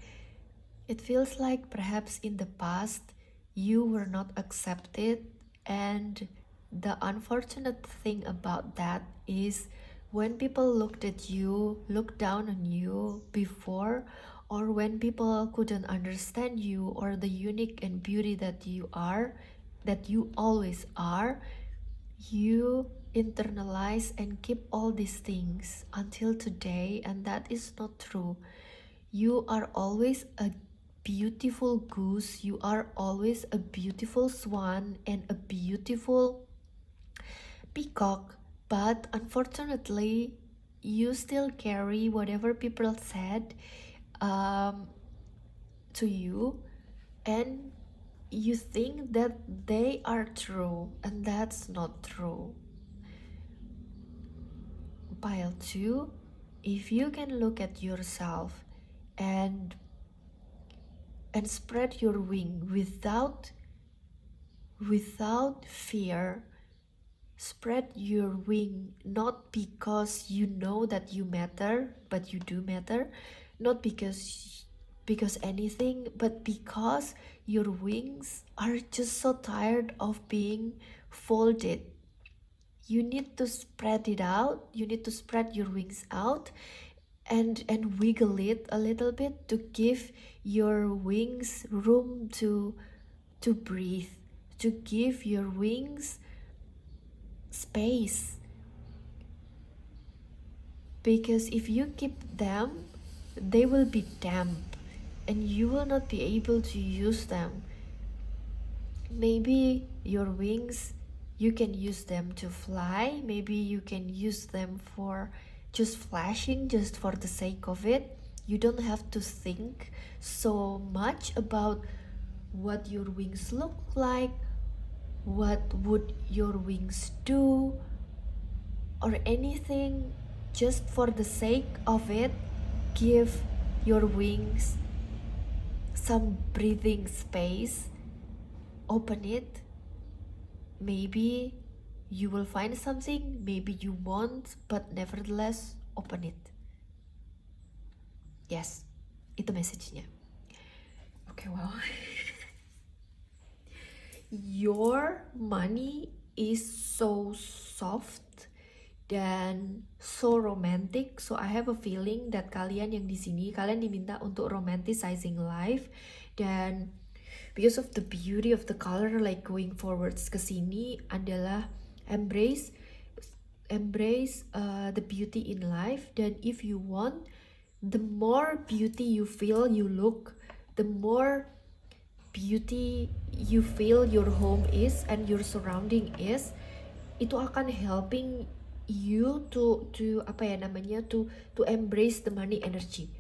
It feels like perhaps in the past you were not accepted, and the unfortunate thing about that is when people looked at you, looked down on you before, or when people couldn't understand you or the unique and beauty that you are, that you always are, you internalize and keep all these things until today, and that is not true. You are always a beautiful goose, you are always a beautiful swan and a beautiful peacock, but unfortunately you still carry whatever people said to you, and you think that they are true, and that's not true. Pile 2, if you can look at yourself and spread your wing without fear, spread your wing not because you know that you matter, but you do matter, not because anything, but because your wings are just so tired of being folded. You need to spread it out, you need to spread your wings out and wiggle it a little bit to give your wings room to breathe, to give your wings space. Because if you keep them, they will be damp and you will not be able to use them. Maybe your wings, you can use them to fly, maybe you can use them for just flashing, just for the sake of it. You don't have to think so much about what your wings look like, what would your wings do, or anything. Just for the sake of it, give your wings some breathing space, open it. Maybe you will find something, maybe you won't, but nevertheless open it. Yes, itu message-nya. Okay, wow. Your money is so soft dan so romantic, so I have a feeling that kalian yang di sini, kalian diminta untuk romanticizing life, dan because of the beauty of the color, like going forwards ke sini adalah embrace the beauty in life. Dan if you want, the more beauty you feel you look, the more beauty you feel your home is and your surrounding is, itu akan helping you to embrace the money energy.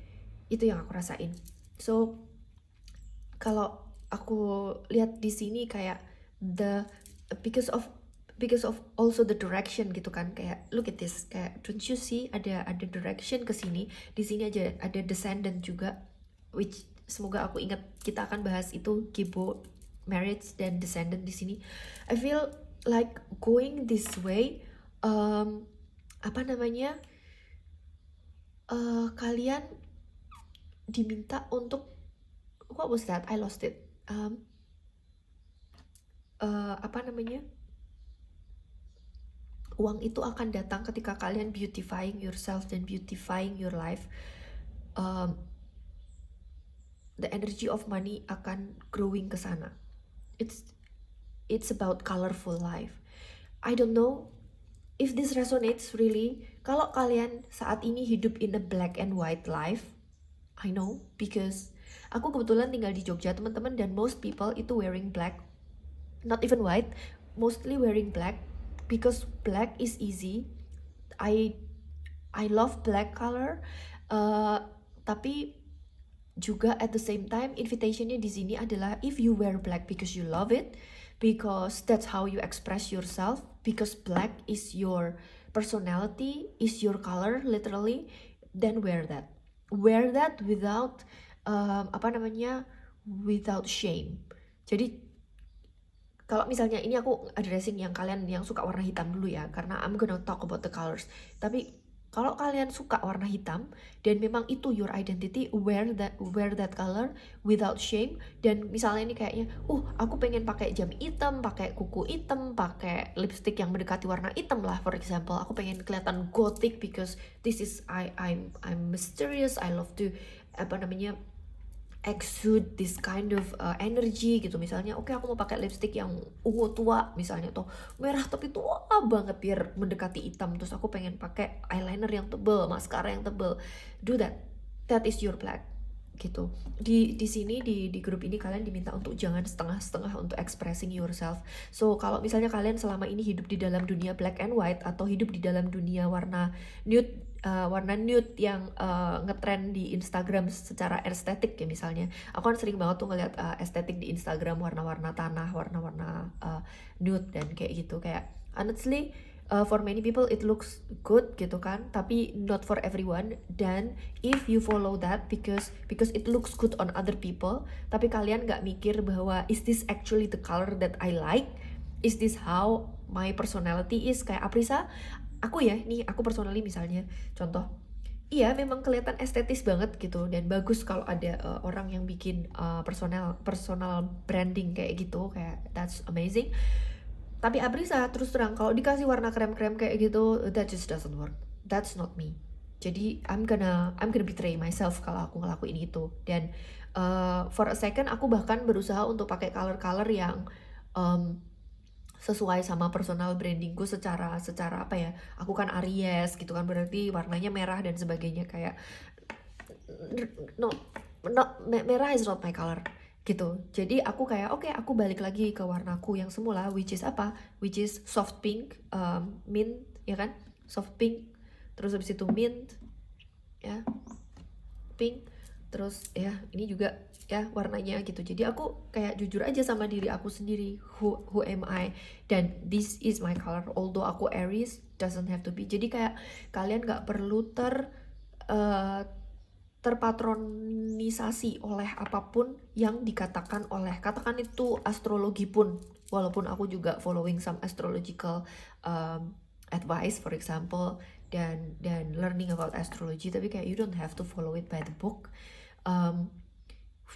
Itu yang aku rasain. So kalau aku lihat di sini kayak because of also the direction gitu kan, kayak look at this, kayak don't you see ada direction ke sini. Di sini aja ada descendant juga, which semoga aku ingat kita akan bahas itu, Gibo, marriage dan descendant di sini. I feel like going this way, kalian diminta untuk, what was that? I lost it. Uang itu akan datang ketika kalian beautifying yourself dan beautifying your life. The energy of money akan growing ke sana. It's about colorful life. I don't know if this resonates really. Kalau kalian saat ini hidup in a black and white life, I know, because aku kebetulan tinggal di Jogja, teman-teman, dan most people itu wearing black, not even white, mostly wearing black because black is easy. I love black color, tapi juga at the same time invitationnya di sini adalah if you wear black because you love it, because that's how you express yourself, because black is your personality, is your color literally, then wear that without without shame. Jadi kalau misalnya ini aku addressing yang kalian yang suka warna hitam dulu ya, karena I'm gonna talk about the colors. Tapi Kalau kalian suka warna hitam dan memang itu your identity, wear that color without shame. Dan misalnya ini kayaknya, aku pengen pakai jam hitam, pakai kuku hitam, pakai lipstick yang mendekati warna hitam lah, for example. Aku pengen kelihatan gothic because this is I'm mysterious. I love to exude this kind of energy gitu. Misalnya aku mau pakai lipstick yang ungu tua misalnya, atau merah tapi tua banget biar mendekati hitam, terus aku pengen pakai eyeliner yang tebel, mascara yang tebel. Do that is your black gitu. Di sini di grup ini kalian diminta untuk jangan setengah-setengah untuk expressing yourself. So kalau misalnya kalian selama ini hidup di dalam dunia black and white atau hidup di dalam dunia warna nude yang ngetrend di Instagram secara estetik ya, misalnya aku kan sering banget tuh ngeliat estetik di Instagram, warna-warna tanah, warna-warna nude dan kayak gitu. Kayak honestly for many people it looks good gitu kan, tapi not for everyone. Dan if you follow that because it looks good on other people, tapi kalian nggak mikir bahwa is this actually the color that I like, is this how my personality is. Kayak Aprisa, aku personally misalnya contoh, iya memang kelihatan estetis banget gitu dan bagus kalau ada orang yang bikin personal branding kayak gitu, kayak that's amazing. Tapi Aprisa terus terang kalau dikasih warna krem-krem kayak gitu, that just doesn't work. That's not me. Jadi I'm gonna betray myself kalau aku ngelakuin itu. Dan for a second aku bahkan berusaha untuk pakai color yang sesuai sama personal brandingku secara apa ya, aku kan Aries gitu kan, berarti warnanya merah dan sebagainya. Kayak no merah is not my color gitu. Jadi aku kayak aku balik lagi ke warnaku yang semula, which is soft pink, mint ya kan, soft pink, terus habis itu mint ya, pink, terus ya ini juga ya warnanya gitu. Jadi aku kayak jujur aja sama diri aku sendiri, who am I, dan this is my color, although aku Aries, doesn't have to be. Jadi kayak kalian gak perlu terpatronisasi oleh apapun yang dikatakan katakan itu astrologi pun, walaupun aku juga following some astrological advice for example, dan learning about astrology, tapi kayak you don't have to follow it by the book.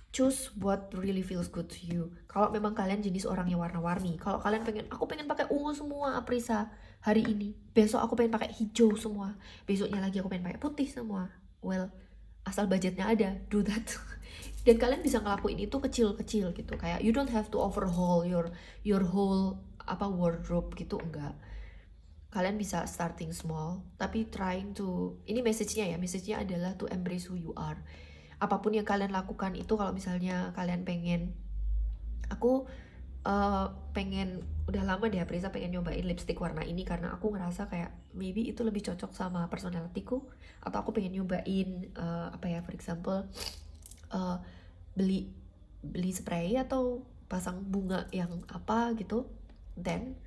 Choose what really feels good to you. Kalau memang kalian jenis orang yang warna-warni, kalau kalian aku pengen pakai ungu semua Aprisa hari ini, besok aku pengen pakai hijau semua, besoknya lagi aku pengen pakai putih semua, well, asal budgetnya ada, do that. Dan kalian bisa ngelakuin itu kecil-kecil gitu, kayak you don't have to overhaul your whole wardrobe gitu, enggak. Kalian bisa starting small, tapi trying to, ini message-nya adalah to embrace who you are. Apapun yang kalian lakukan itu, kalau misalnya kalian pengen, aku pengen, udah lama deh Aprisa pengen nyobain lipstick warna ini karena aku ngerasa kayak maybe itu lebih cocok sama personalitiku, atau aku pengen nyobain for example beli spray atau pasang bunga yang apa gitu, then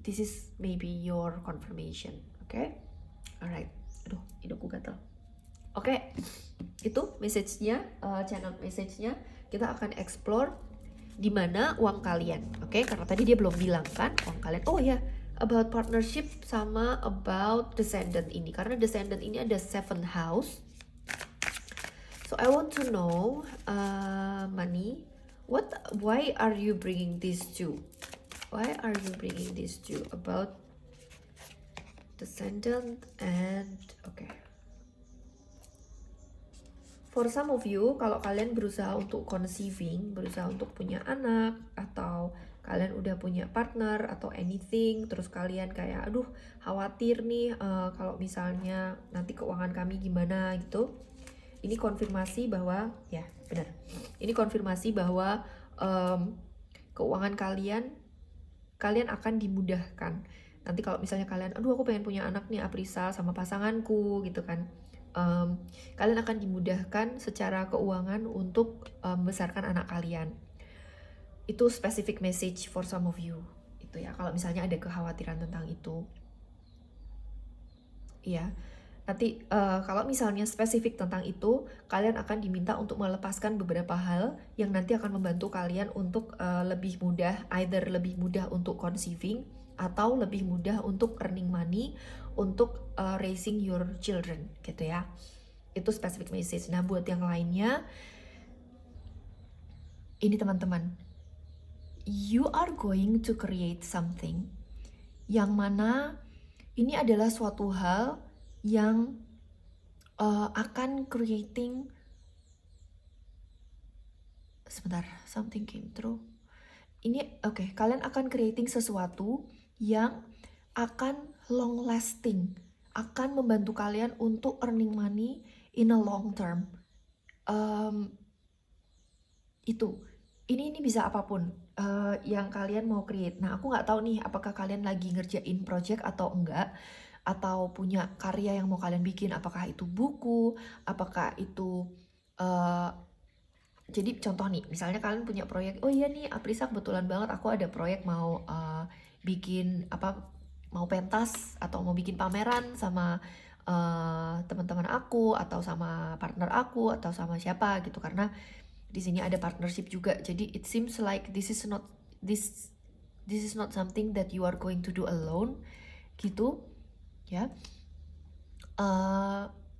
this is maybe your confirmation. Okay? Alright. Aduh, hidupku gatal. Oke, itu message-nya, channel message-nya. Kita akan explore di mana uang kalian. Oke, karena tadi dia belum bilang kan uang kalian. Oh ya, about partnership sama about descendant ini. Karena descendant ini ada 7th house. So I want to know money. Why are you bringing these two? Why are you bringing these two about descendant and okay. For some of you, kalau kalian berusaha untuk conceiving, berusaha untuk punya anak, atau kalian udah punya partner atau anything, terus kalian kayak aduh khawatir nih kalau misalnya nanti keuangan kami gimana gitu. Ini konfirmasi bahwa ya benar. Ini konfirmasi bahwa keuangan kalian akan dimudahkan. Nanti kalau misalnya kalian aduh aku pengen punya anak nih Aprisa sama pasanganku gitu kan. Kalian akan dimudahkan secara keuangan untuk membesarkan anak kalian. Itu specific message for some of you. Itu ya, kalau misalnya ada kekhawatiran tentang itu. Iya. Nanti kalau misalnya spesifik tentang itu, kalian akan diminta untuk melepaskan beberapa hal yang nanti akan membantu kalian untuk lebih mudah, either lebih mudah untuk conceiving atau lebih mudah untuk earning money, untuk raising your children gitu ya. Itu specific message. Nah buat yang lainnya, ini teman-teman, you are going to create something yang mana ini adalah suatu hal yang akan creating, sebentar, something came through. Ini oke, kalian akan creating sesuatu yang akan long lasting, akan membantu kalian untuk earning money in a long term. Itu ini bisa apapun yang kalian mau create. Nah aku nggak tahu nih apakah kalian lagi ngerjain project atau enggak, atau punya karya yang mau kalian bikin, apakah itu buku, apakah itu jadi contoh nih, misalnya kalian punya proyek, oh iya nih Aprisa kebetulan banget aku ada proyek mau bikin apa, mau pentas atau mau bikin pameran sama teman-teman aku atau sama partner aku atau sama siapa gitu, karena di sini ada partnership juga. Jadi it seems like this is not something that you are going to do alone gitu ya.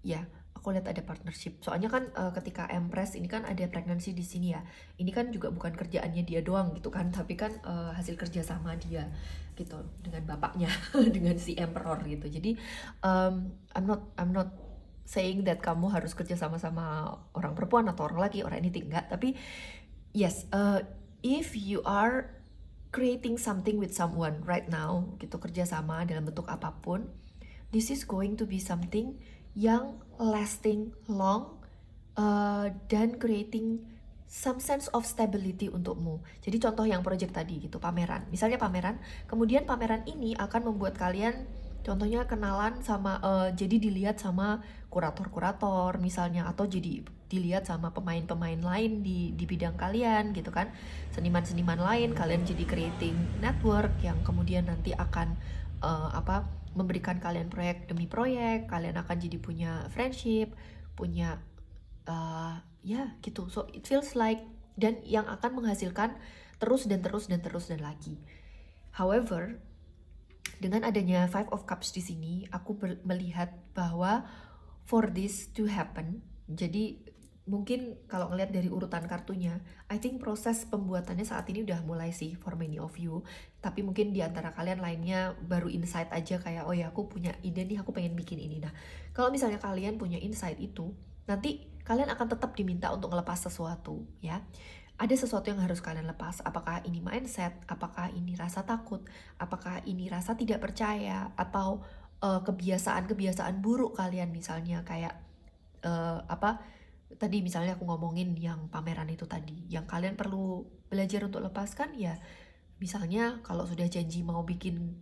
Ya, aku lihat ada partnership. Soalnya kan ketika Empress ini kan ada pregnancy di sini ya. Ini kan juga bukan kerjaannya dia doang gitu kan, tapi kan hasil kerja sama dia gitu dengan bapaknya, dengan si Emperor gitu. Jadi I'm not saying that kamu harus kerja sama orang perempuan atau orang laki, orang anything, enggak. Tapi yes, if you are creating something with someone right now gitu, kerja sama dalam bentuk apapun, this is going to be something yang lasting long dan creating some sense of stability untukmu. Jadi contoh yang project tadi gitu, pameran. Misalnya pameran, kemudian pameran ini akan membuat kalian contohnya kenalan sama, jadi dilihat sama kurator-kurator misalnya, atau jadi dilihat sama pemain-pemain lain di bidang kalian gitu kan, seniman-seniman lain, kalian jadi creating network yang kemudian nanti akan memberikan kalian proyek demi proyek, kalian akan jadi punya friendship, punya ya gitu. So it feels like, dan yang akan menghasilkan terus dan lagi. However, dengan adanya Five of Cups di sini, aku melihat bahwa for this to happen, jadi mungkin kalau ngelihat dari urutan kartunya, I think proses pembuatannya saat ini udah mulai sih for many of you. Tapi mungkin di antara kalian lainnya baru insight aja kayak, oh ya aku punya ide nih, aku pengen bikin ini. Nah, kalau misalnya kalian punya insight itu, nanti kalian akan tetap diminta untuk ngelepas sesuatu ya. Ada sesuatu yang harus kalian lepas. Apakah ini mindset, apakah ini rasa takut, apakah ini rasa tidak percaya, atau kebiasaan-kebiasaan buruk kalian, misalnya kayak tadi misalnya aku ngomongin yang pameran itu tadi, yang kalian perlu belajar untuk lepaskan ya. Misalnya kalau sudah janji mau bikin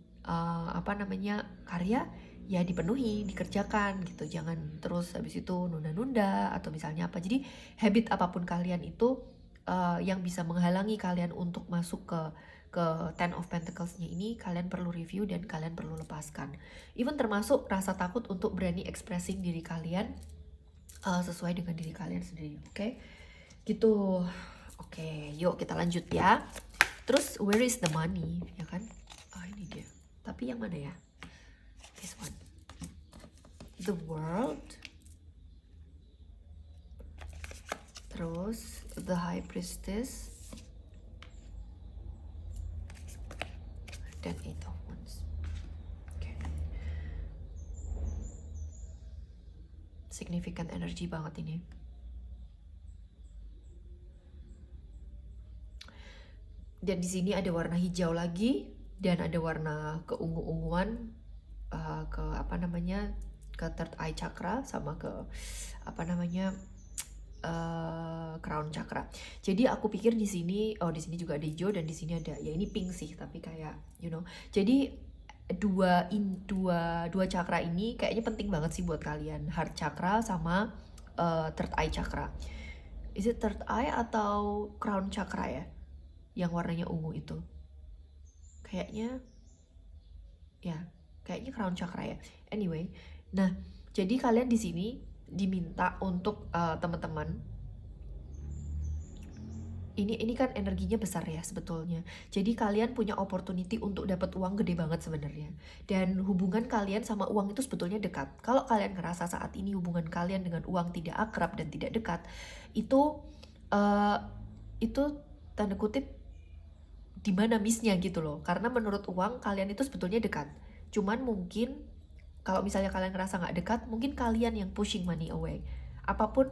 karya, ya dipenuhi, dikerjakan gitu. Jangan terus habis itu nunda-nunda atau misalnya apa. Jadi habit apapun kalian itu yang bisa menghalangi kalian untuk masuk ke Ten of Pentacles-nya ini, kalian perlu review dan kalian perlu lepaskan. Even termasuk rasa takut untuk berani expressing diri kalian sesuai dengan diri kalian sendiri, oke? Gitu. Oke, yuk kita lanjut ya. Terus where is the money, ya kan? Ini dia. Tapi yang mana ya? This one. The World. Terus the High Priestess. Dan Eight of Wands. Oke. Significant energy banget ini. Dan di sini ada warna hijau lagi dan ada warna keungu-unguan, ke third eye chakra sama ke crown chakra. Jadi aku pikir di sini juga ada hijau dan di sini ada, ya ini pink sih, tapi kayak Jadi dua chakra ini kayaknya penting banget sih buat kalian, heart chakra sama third eye chakra. Is it third eye atau crown chakra ya? Yang warnanya ungu itu. Kayaknya crown chakra ya. Anyway, nah, jadi kalian di sini diminta untuk teman-teman ini kan energinya besar ya sebetulnya. Jadi kalian punya opportunity untuk dapat uang gede banget sebenarnya. Dan hubungan kalian sama uang itu sebetulnya dekat. Kalau kalian ngerasa saat ini hubungan kalian dengan uang tidak akrab dan tidak dekat, itu itu tanda kutip di mana miss-nya gitu loh. Karena menurut uang kalian itu sebetulnya dekat. Cuman mungkin kalau misalnya kalian ngerasa nggak dekat, mungkin kalian yang pushing money away. Apapun,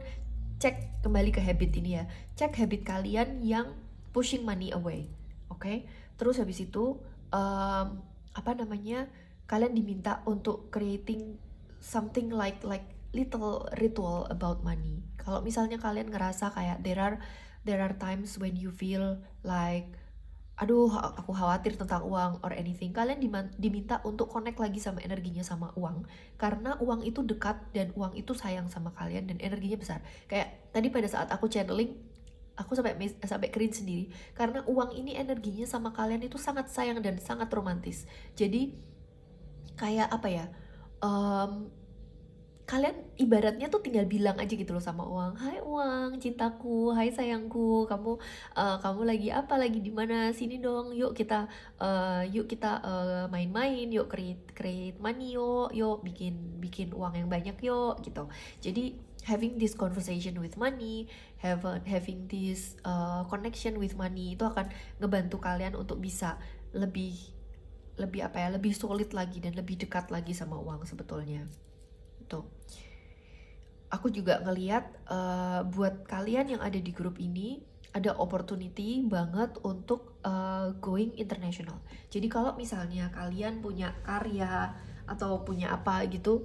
cek kembali ke habit ini ya. Cek habit kalian yang pushing money away. Oke? Terus habis itu apa namanya? Kalian diminta untuk creating something like little ritual about money. Kalau misalnya kalian ngerasa kayak there are times when you feel like aduh aku khawatir tentang uang or anything, kalian diminta untuk connect lagi sama energinya sama uang, karena uang itu dekat dan uang itu sayang sama kalian dan energinya besar. Kayak tadi pada saat aku channeling, aku sampai cringe sendiri karena uang ini energinya sama kalian itu sangat sayang dan sangat romantis. Jadi kayak apa ya, kalian ibaratnya tuh tinggal bilang aja gitu loh sama uang, hai uang cintaku, hai sayangku, kamu lagi apa, lagi di mana, sini dong, yuk kita main-main, yuk create money, yuk bikin uang yang banyak yuk gitu. Jadi having this conversation with money, having this connection with money itu akan ngebantu kalian untuk bisa lebih lebih solid lagi dan lebih dekat lagi sama uang sebetulnya. Tuh. Aku juga ngeliat buat kalian yang ada di grup ini ada opportunity banget untuk going international. Jadi kalau misalnya kalian punya karya atau punya apa gitu,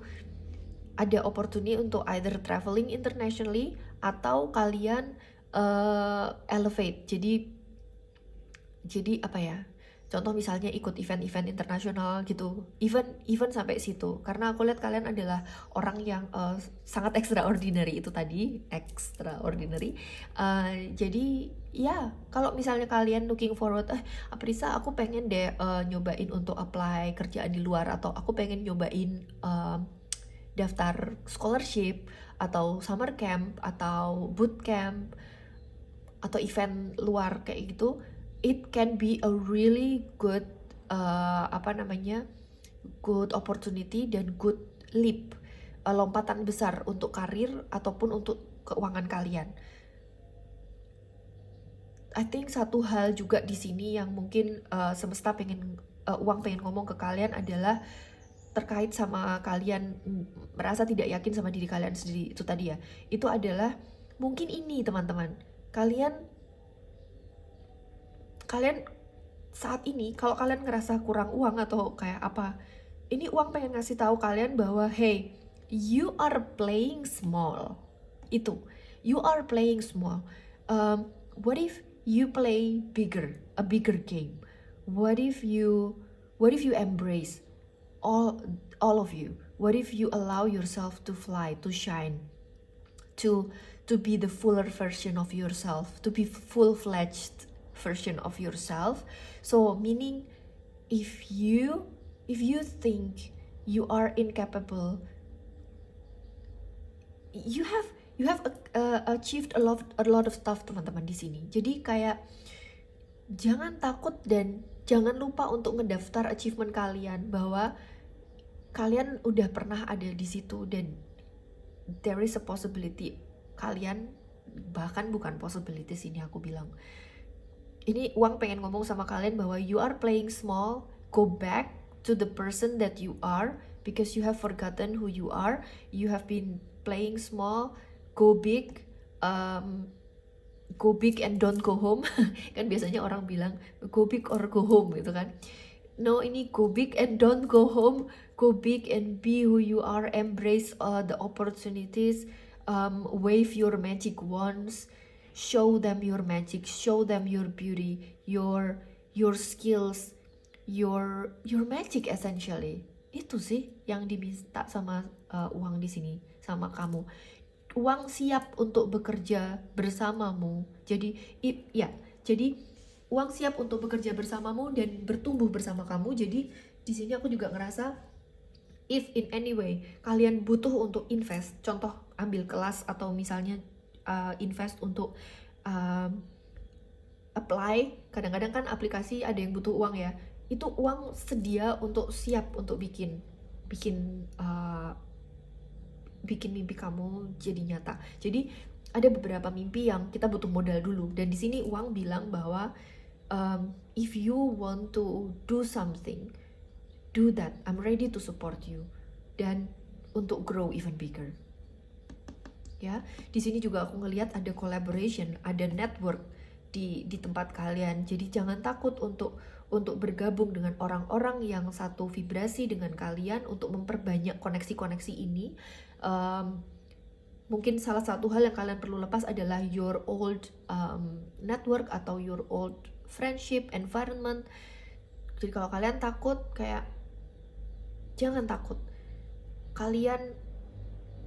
ada opportunity untuk either traveling internationally atau kalian elevate. Jadi apa ya? Contoh misalnya ikut event-event internasional gitu, event sampai situ. Karena aku lihat kalian adalah orang yang sangat extraordinary itu tadi, extraordinary. Jadi ya kalau misalnya kalian looking forward, Aprisa aku pengen deh nyobain untuk apply kerjaan di luar, atau aku pengen nyobain daftar scholarship atau summer camp atau boot camp atau event luar kayak gitu, it can be a really good good opportunity dan good leap, lompatan besar untuk karir ataupun untuk keuangan kalian. I think satu hal juga di sini yang mungkin semesta uang pengen ngomong ke kalian adalah terkait sama kalian merasa tidak yakin sama diri kalian sendiri itu tadi ya. Itu adalah mungkin ini teman-teman, kalian saat ini kalau kalian ngerasa kurang uang atau kayak apa, ini uang pengen ngasih tahu kalian bahwa hey, you are playing small. Itu, you are playing small. What if you play a bigger game? What if you embrace all of you? What if you allow yourself to fly, to shine, to be the fuller version of yourself, to be full-fledged version of yourself? So meaning if you think you are incapable, you have achieved a lot of stuff teman-teman di sini. Jadi kayak jangan takut dan jangan lupa untuk ngedaftar achievement kalian, bahwa kalian udah pernah ada di situ dan there is a possibility kalian, bahkan bukan possibility sini aku bilang. Ini uang pengen ngomong sama kalian bahwa you are playing small, go back to the person that you are because you have forgotten who you are. You have been playing small, go big and don't go home. Kan biasanya orang bilang go big or go home gitu kan. No, ini go big and don't go home. Go big and be who you are. Embrace the opportunities. Wave your magic wands. Show them your magic. Show them your beauty, your skills, your magic essentially. Itu sih yang diminta sama uang di sini sama kamu. Uang siap untuk bekerja bersamamu. Jadi uang siap untuk bekerja bersamamu dan bertumbuh bersama kamu. Jadi di sini aku juga ngerasa if in any way kalian butuh untuk invest, contoh ambil kelas atau misalnya invest untuk apply, kadang-kadang kan aplikasi ada yang butuh uang ya, itu uang sedia untuk siap untuk bikin bikin bikin mimpi kamu jadi nyata. Jadi ada beberapa mimpi yang kita butuh modal dulu, dan di sini uang bilang bahwa if you want to do something, do that. I'm ready to support you. Dan untuk grow even bigger. Ya, di sini juga aku ngelihat ada collaboration, ada network di tempat kalian. Jadi jangan takut untuk bergabung dengan orang-orang yang satu vibrasi dengan kalian untuk memperbanyak koneksi-koneksi ini. Mungkin salah satu hal yang kalian perlu lepas adalah your old network atau your old friendship environment. Jadi kalau kalian takut, kayak jangan takut. Kalian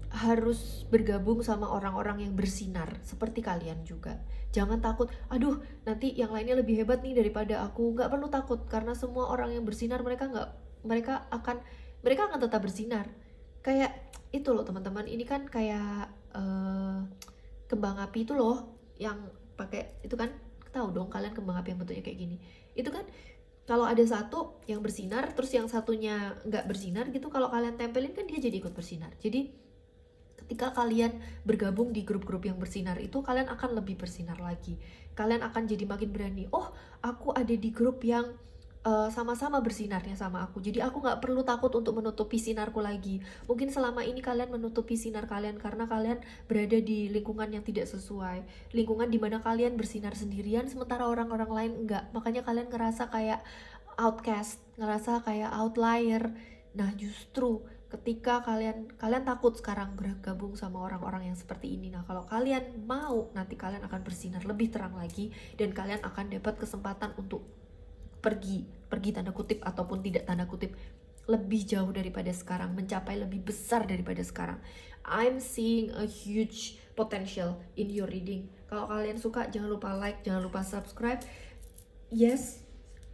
harus bergabung sama orang-orang yang bersinar seperti kalian juga. Jangan takut, aduh nanti yang lainnya lebih hebat nih daripada aku. Nggak perlu takut, karena semua orang yang bersinar mereka akan tetap bersinar. Kayak itu loh teman-teman, ini kan kayak kembang api itu loh yang pakai itu kan, tahu dong kalian kembang api yang bentuknya kayak gini. Itu kan kalau ada satu yang bersinar terus yang satunya nggak bersinar gitu, kalau kalian tempelin kan dia jadi ikut bersinar. Jadi ketika kalian bergabung di grup-grup yang bersinar itu, kalian akan lebih bersinar lagi. Kalian akan jadi makin berani. Oh, aku ada di grup yang sama-sama bersinarnya sama aku. Jadi aku nggak perlu takut untuk menutupi sinarku lagi. Mungkin selama ini kalian menutupi sinar kalian karena kalian berada di lingkungan yang tidak sesuai. Lingkungan dimana kalian bersinar sendirian, sementara orang-orang lain enggak. Makanya kalian ngerasa kayak outcast, ngerasa kayak outlier. Nah justru ketika kalian takut sekarang bergabung sama orang-orang yang seperti ini. Nah kalau kalian mau, nanti kalian akan bersinar lebih terang lagi, dan kalian akan dapat kesempatan untuk pergi tanda kutip ataupun tidak tanda kutip lebih jauh daripada sekarang, mencapai lebih besar daripada sekarang. I'm seeing a huge potential in your reading. Kalau kalian suka, jangan lupa like, jangan lupa subscribe. Yes,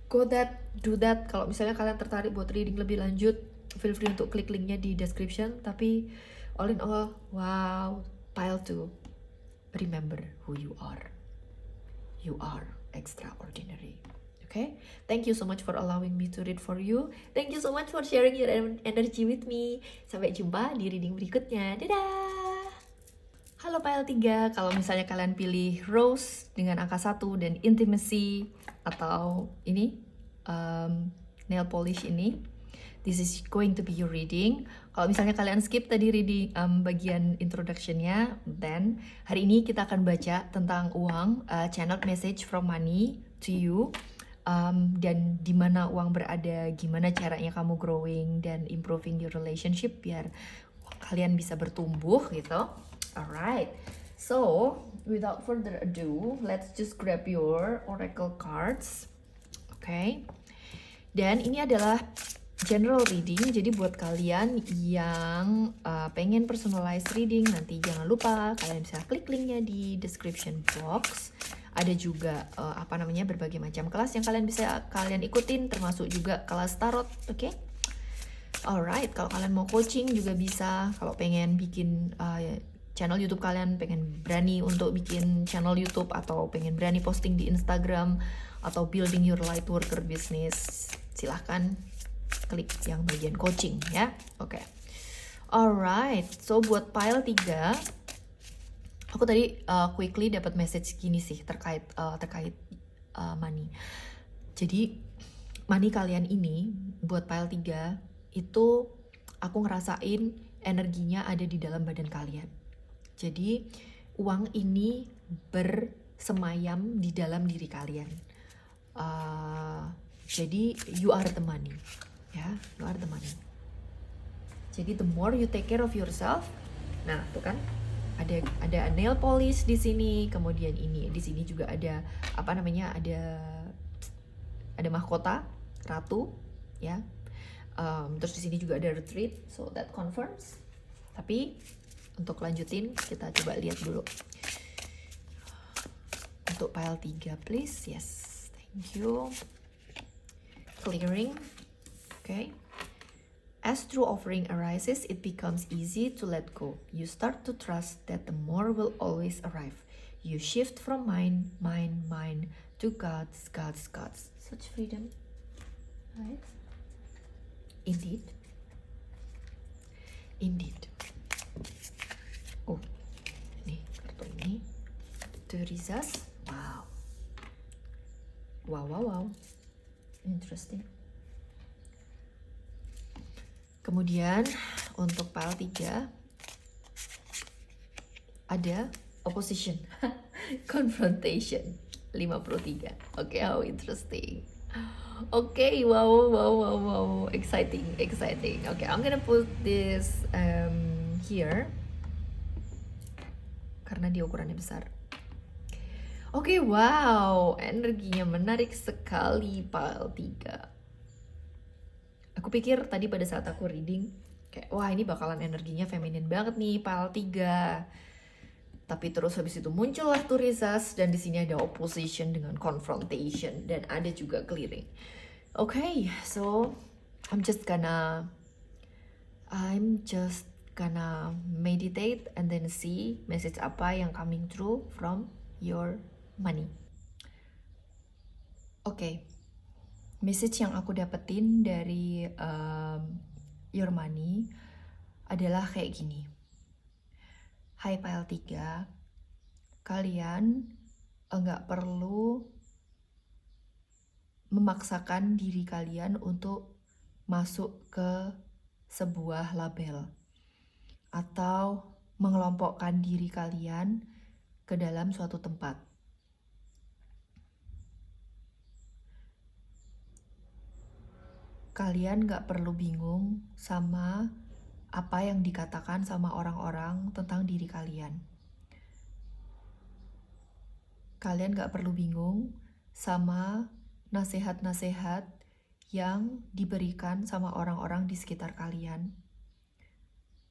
do that. Kalau misalnya kalian tertarik buat reading lebih lanjut, feel free untuk klik linknya di description. Tapi all in all, wow, pile 2, remember who you are. You are extraordinary. Okay, thank you so much for allowing me to read for you. Thank you so much for sharing your energy with me. Sampai jumpa di reading berikutnya. Dadah. Halo pile 3, kalau misalnya kalian pilih Rose dengan angka 1 dan Intimacy atau ini nail polish ini, this is going to be your reading. Kalau misalnya kalian skip tadi reading bagian introduction-nya, then hari ini kita akan baca tentang uang, channeled message from money to you. Dan di mana uang berada, gimana caranya kamu growing dan improving your relationship biar kalian bisa bertumbuh gitu. Alright, so without further ado, let's just grab your oracle cards. Okay, dan ini adalah general reading. Jadi buat kalian yang pengen personalized reading, nanti jangan lupa kalian bisa klik linknya di description box. Ada juga berbagai macam kelas yang kalian ikutin, termasuk juga kelas tarot. Oke, alright. Kalau kalian mau coaching juga bisa. Kalau pengen bikin channel YouTube, kalian pengen berani untuk bikin channel YouTube, atau pengen berani posting di Instagram, atau building your light worker business, silahkan klik yang bagian coaching ya. Oke. Alright, so buat pile 3, aku tadi quickly dapat message gini sih terkait money. Jadi money kalian ini buat pile 3 itu aku ngerasain energinya ada di dalam badan kalian. Jadi uang ini bersemayam di dalam diri kalian. Jadi you are the money. Ya, you are the money. Jadi the more you take care of yourself, nah tuh kan ada nail polish di sini, kemudian ini di sini juga ada ada mahkota ratu ya. Terus di sini juga ada retreat, so that confirms. Tapi untuk lanjutin kita coba lihat dulu untuk pile 3 please. Yes, thank you. Clearing. Okay. As true offering arises, it becomes easy to let go. You start to trust that the more will always arrive. You shift from mine to God's, such freedom, right? Indeed. Oh, nih kartu ini, to resist. Wow, interesting. Kemudian untuk pile 3 ada opposition, confrontation 53. Oke, how interesting. Okay, wow, exciting. Okay, I'm gonna put this here karena dia ukurannya besar. Oke, wow, energinya menarik sekali pile 3. Aku pikir tadi pada saat aku reading kayak wah ini bakalan energinya feminin banget nih pile 3. Tapi terus habis itu muncullah tuh resist, dan di sini ada opposition dengan confrontation, dan ada juga clearing. Okay, so I'm just gonna meditate and then see message apa yang coming through from your money. Okay, message yang aku dapetin dari your money adalah kayak gini. Hai pile 3, kalian enggak perlu memaksakan diri kalian untuk masuk ke sebuah label atau mengelompokkan diri kalian ke dalam suatu tempat. Kalian enggak perlu bingung sama apa yang dikatakan sama orang-orang tentang diri kalian. Kalian gak perlu bingung sama nasihat-nasihat yang diberikan sama orang-orang di sekitar kalian.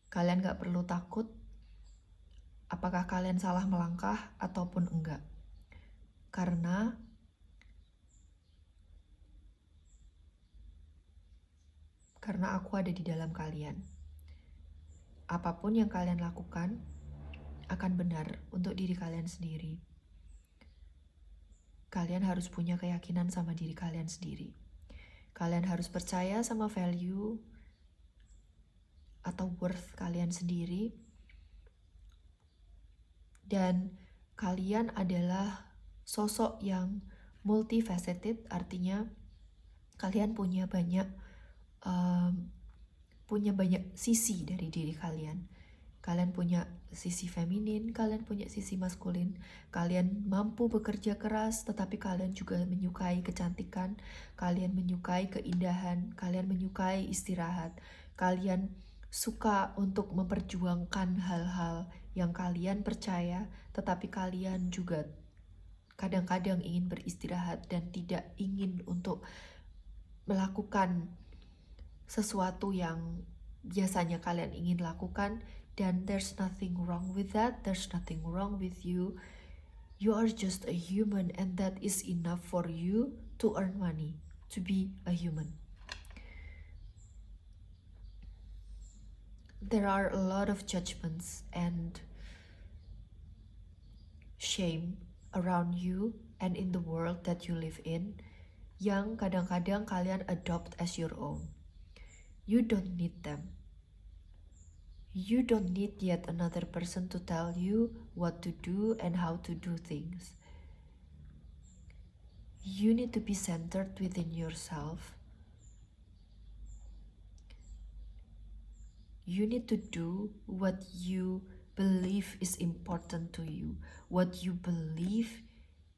Kalian gak perlu takut apakah kalian salah melangkah ataupun enggak. Karena aku ada di dalam kalian. Apapun yang kalian lakukan akan benar untuk diri kalian sendiri. Kalian harus punya keyakinan sama diri kalian sendiri. Kalian harus percaya sama value atau worth kalian sendiri. Dan kalian adalah sosok yang multifaceted, artinya kalian punya banyak sisi dari diri kalian. Kalian punya sisi feminin, kalian punya sisi maskulin. Kalian mampu bekerja keras, tetapi kalian juga menyukai kecantikan. Kalian menyukai keindahan, kalian menyukai istirahat. Kalian suka untuk memperjuangkan hal-hal yang kalian percaya, tetapi kalian juga kadang-kadang ingin beristirahat dan tidak ingin untuk melakukan sesuatu yang biasanya kalian ingin lakukan. Dan there's nothing wrong with that. There's nothing wrong with you. You are just a human, and that is enough for you to earn money, to be a human. There are a lot of judgments and shame around you and in the world that you live in yang kadang-kadang kalian adopt as your own. You don't need them. You don't need yet another person to tell you what to do and how to do things. You need to be centered within yourself. You need to do what you believe is important to you. What you believe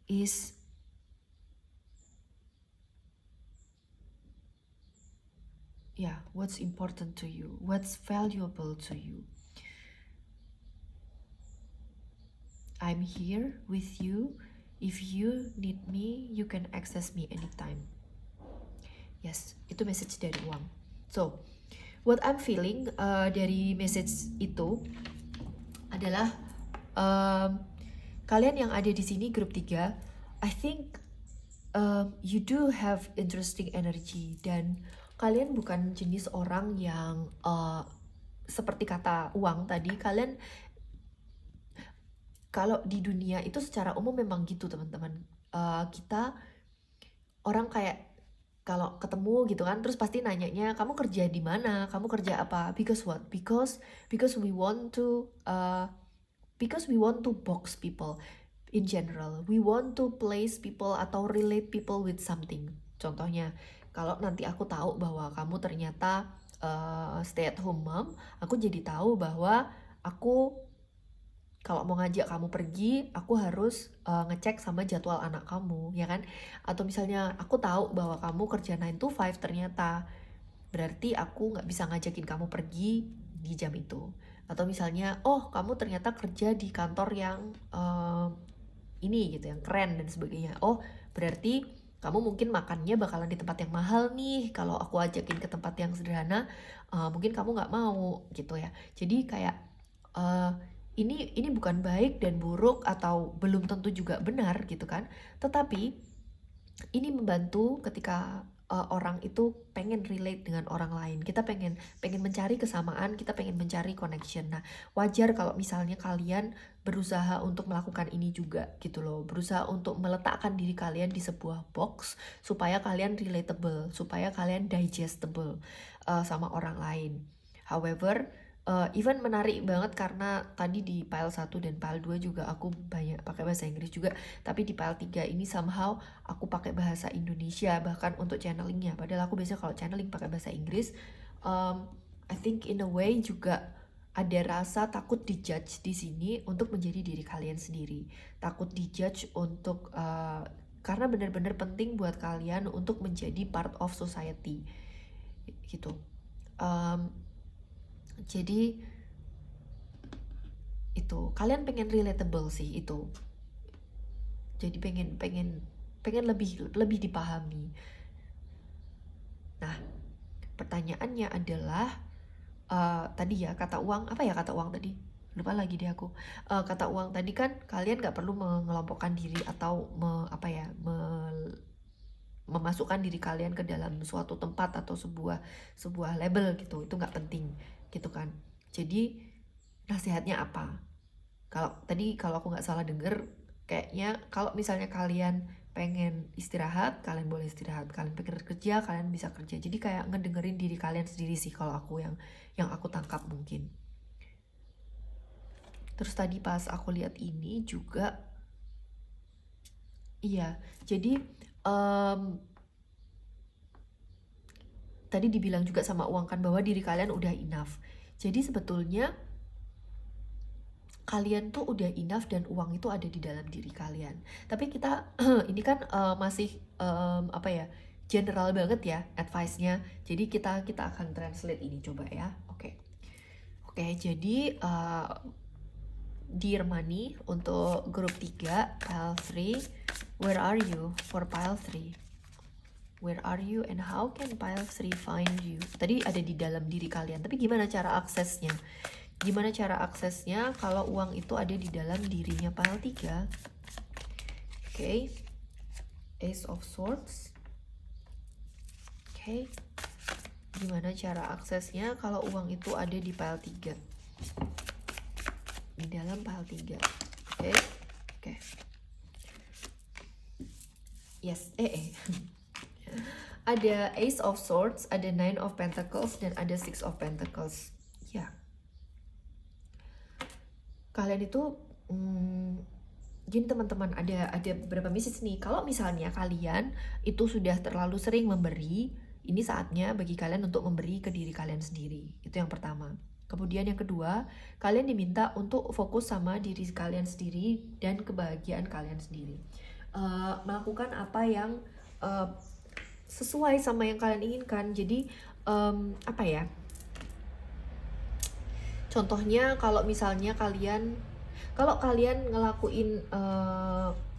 is what's important to you, what's valuable to you. I'm here with you. If you need me, you can access me anytime. Yes, itu message dari uang. So, what I'm feeling dari message itu adalah kalian yang ada di sini grup 3, I think you do have interesting energy, dan kalian bukan jenis orang yang seperti kata uang tadi. Kalian kalau di dunia itu secara umum memang gitu teman-teman. kita orang kayak kalau ketemu gitu kan, terus pasti nanyanya kamu kerja di mana, kamu kerja apa, because what, because we want to box people in general, we want to place people atau relate people with something. Contohnya, kalau nanti aku tahu bahwa kamu ternyata stay at home mom, aku jadi tahu bahwa aku kalau mau ngajak kamu pergi, aku harus ngecek sama jadwal anak kamu, ya kan? Atau misalnya aku tahu bahwa kamu kerja 9 to 5 ternyata, berarti aku nggak bisa ngajakin kamu pergi di jam itu. Atau misalnya, oh kamu ternyata kerja di kantor yang ini gitu, yang keren dan sebagainya. Oh berarti kamu mungkin makannya bakalan di tempat yang mahal nih. Kalau aku ajakin ke tempat yang sederhana, mungkin kamu nggak mau gitu ya. Jadi kayak ini bukan baik dan buruk atau belum tentu juga benar gitu kan. Tetapi ini membantu ketika orang itu pengen relate dengan orang lain. Kita pengen mencari kesamaan, kita pengen mencari connection. Nah, wajar kalau misalnya kalian berusaha untuk melakukan ini juga gitu loh. Berusaha untuk meletakkan diri kalian di sebuah box supaya kalian relatable, supaya kalian digestible sama orang lain. However, even menarik banget karena tadi di file 1 dan file 2 juga aku banyak pakai bahasa Inggris juga, tapi di file 3 ini somehow aku pakai bahasa Indonesia bahkan untuk channelingnya, padahal aku biasanya kalau channeling pakai bahasa Inggris. I think in a way juga ada rasa takut dijudge di sini untuk menjadi diri kalian sendiri, takut dijudge untuk karena benar-benar penting buat kalian untuk menjadi part of society gitu. Jadi itu kalian pengen relatable sih itu. Jadi pengen lebih dipahami. Nah, pertanyaannya adalah tadi ya kata uang, apa ya kata uang tadi? Lupa lagi deh aku. Kata uang tadi kan kalian nggak perlu mengelompokkan diri atau memasukkan diri kalian ke dalam suatu tempat atau sebuah label gitu. Itu nggak penting gitu kan. Jadi nasihatnya apa? Kalau aku nggak salah denger, kayaknya kalau misalnya kalian pengen istirahat, kalian boleh istirahat. Kalian pengen kerja, kalian bisa kerja. Jadi kayak ngedengerin diri kalian sendiri sih kalau aku yang aku tangkap mungkin. Terus tadi pas aku lihat ini juga, iya, jadi tadi dibilang juga sama Uang kan bahwa diri kalian udah enough. Jadi sebetulnya kalian tuh udah enough dan uang itu ada di dalam diri kalian. Tapi kita ini kan masih apa ya, general banget ya advice-nya. Jadi kita akan translate ini coba ya. Oke, jadi Dear Money untuk grup 3 pile 3, where are you for pile 3? Where are you and how can pile 3 find you? Tadi ada di dalam diri kalian, tapi gimana cara aksesnya? Gimana cara aksesnya kalau uang itu ada di dalam dirinya pile 3? Oke. Ace of Swords. Oke. Gimana cara aksesnya kalau uang itu ada di pile 3? Di dalam pile 3. Oke. Yes. Ada Ace of Swords, ada Nine of Pentacles, dan ada Six of Pentacles. Ya. Kalian itu gini teman-teman, ada beberapa message nih. Kalau misalnya kalian itu sudah terlalu sering memberi, ini saatnya bagi kalian untuk memberi ke diri kalian sendiri. Itu yang pertama. Kemudian yang kedua, kalian diminta untuk fokus sama diri kalian sendiri dan kebahagiaan kalian sendiri. Melakukan apa yang sesuai sama yang kalian inginkan. Jadi apa ya? Contohnya kalau misalnya kalian ngelakuin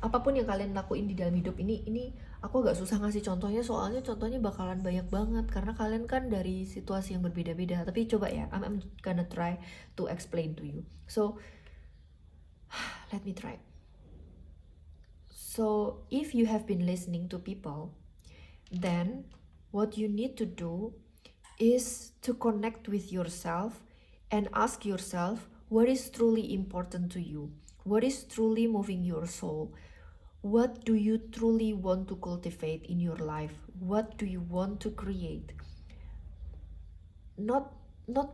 apapun yang kalian lakuin di dalam hidup ini aku agak susah ngasih contohnya, soalnya contohnya bakalan banyak banget karena kalian kan dari situasi yang berbeda-beda. Tapi coba ya, I'm gonna try to explain to you. So let me try. So if you have been listening to people, then what you need to do is to connect with yourself and ask yourself what is truly important to you, what is truly moving your soul, What do you truly want to cultivate in your life? What do you want to create? Not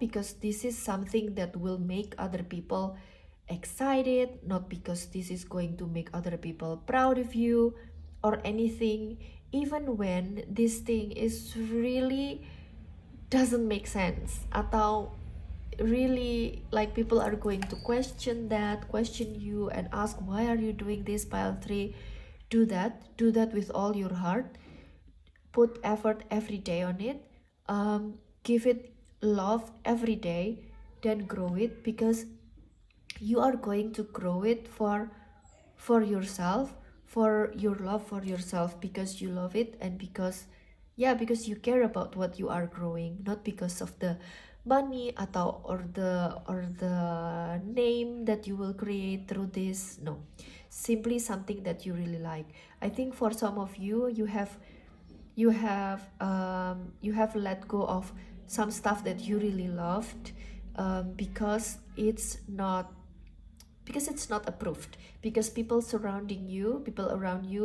because this is something that will make other people excited, not because this is going to make other people proud of you or anything, even when this thing is really doesn't make sense, atau really like people are going to question you and ask, why are you doing this, pile 3? Do that with all your heart. Put effort every day on it. Give it love every day, then grow it, because you are going to grow it for yourself, for your love for yourself, because you love it, and because you care about what you are growing, not because of the money atau or the name that you will create through this. No, simply something that you really like. I think for some of you, you have let go of some stuff that you really loved, because it's not approved, because people around you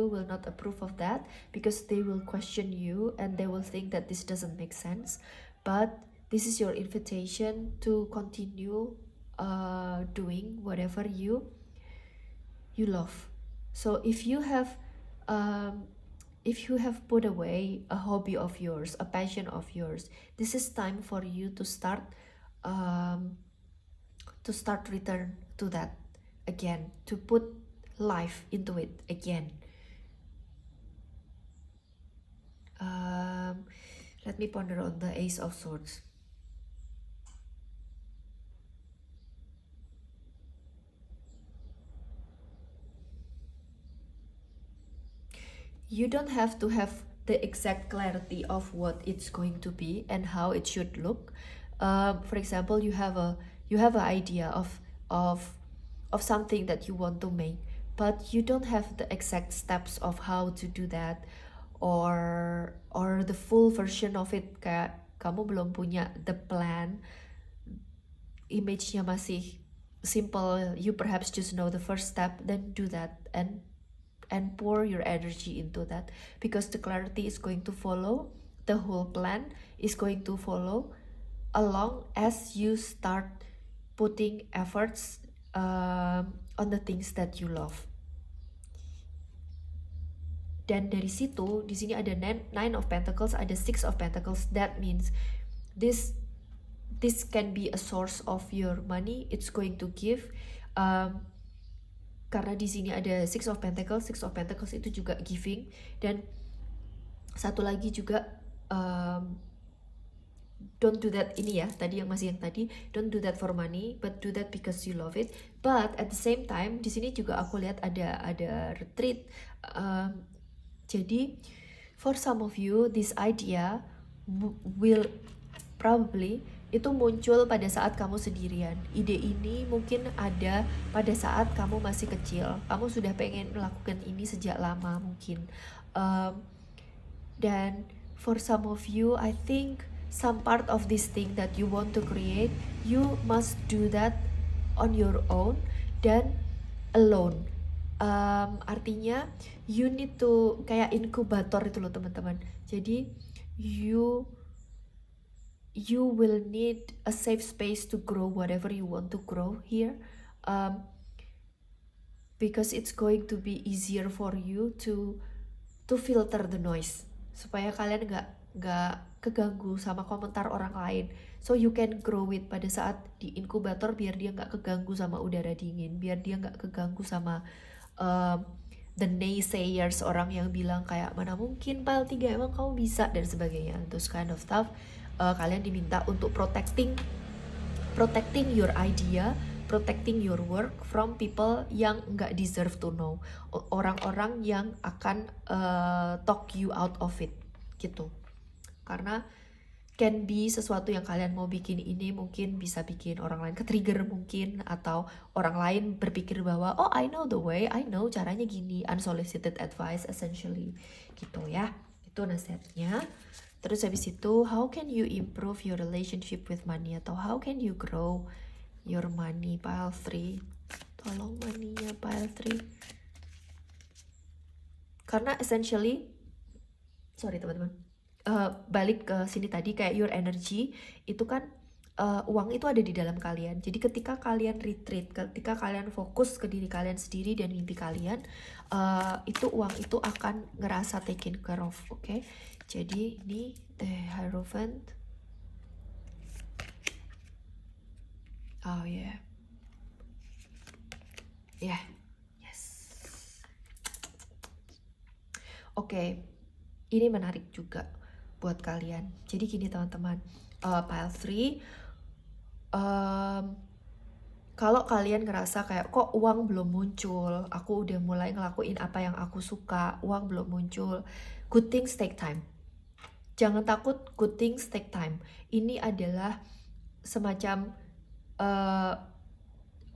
will not approve of that, because they will question you and they will think that this doesn't make sense. But this is your invitation to continue doing whatever you love. So if you have put away a hobby of yours, a passion of yours, this is time for you to start return to that again, to put life into it again. Let me ponder on the Ace of Swords. You don't have to have the exact clarity of what it's going to be and how it should look. For example, you have an idea of something that you want to make, but you don't have the exact steps of how to do that, or the full version of it. Kayak kamu belum punya the plan, image-nya masih simple, you perhaps just know the first step, then do that and pour your energy into that, because the clarity is going to follow, the whole plan is going to follow along as you start putting efforts on the things that you love. Dan dari situ, di sini ada Nine of Pentacles, ada Six of Pentacles. That means this can be a source of your money. It's going to give. Karena di sini ada Six of Pentacles itu juga giving. Dan satu lagi juga, don't do that, ini ya, tadi yang tadi, don't do that for money, but do that because you love it. But at the same time, di sini juga aku lihat ada retreat. Jadi for some of you, this idea will probably itu muncul pada saat kamu sendirian. Ide ini mungkin ada pada saat kamu masih kecil, kamu sudah pengen melakukan ini sejak lama mungkin. Dan for some of you, I think some part of this thing that you want to create, you must do that on your own dan alone. Artinya you need to kayak inkubator itu loh teman-teman. Jadi you will need a safe space to grow whatever you want to grow here, because it's going to be easier for you to filter the noise, supaya kalian nggak keganggu sama komentar orang lain. So you can grow it pada saat di inkubator, biar dia nggak keganggu sama udara dingin, biar dia nggak keganggu sama the naysayers, orang yang bilang kayak mana mungkin pile 3 emang kamu bisa dan sebagainya, those kind of stuff. Kalian diminta untuk protecting your idea, protecting your work from people yang nggak deserve to know, orang-orang yang akan talk you out of it gitu. Karena can be sesuatu yang kalian mau bikin ini mungkin bisa bikin orang lain ke-trigger mungkin, atau orang lain berpikir bahwa oh I know the way, I know caranya gini, unsolicited advice essentially gitu ya. Itu nasihatnya. Terus habis itu, how can you improve your relationship with money, atau how can you grow your money, pile 3. Tolong money-nya pile 3. Karena essentially, sorry teman-teman, balik ke sini tadi kayak your energy itu kan uang itu ada di dalam kalian. Jadi ketika kalian retreat, ketika kalian fokus ke diri kalian sendiri dan mimpi kalian, itu uang itu akan ngerasa taken care of, oke? Jadi ini Hierophant. Oh yeah. Yeah. Yes. Oke. Ini menarik juga buat kalian. Jadi gini teman-teman, pile 3, kalau kalian ngerasa kayak kok uang belum muncul, aku udah mulai ngelakuin apa yang aku suka, uang belum muncul, good things take time. Jangan takut, good things take time. Ini adalah semacam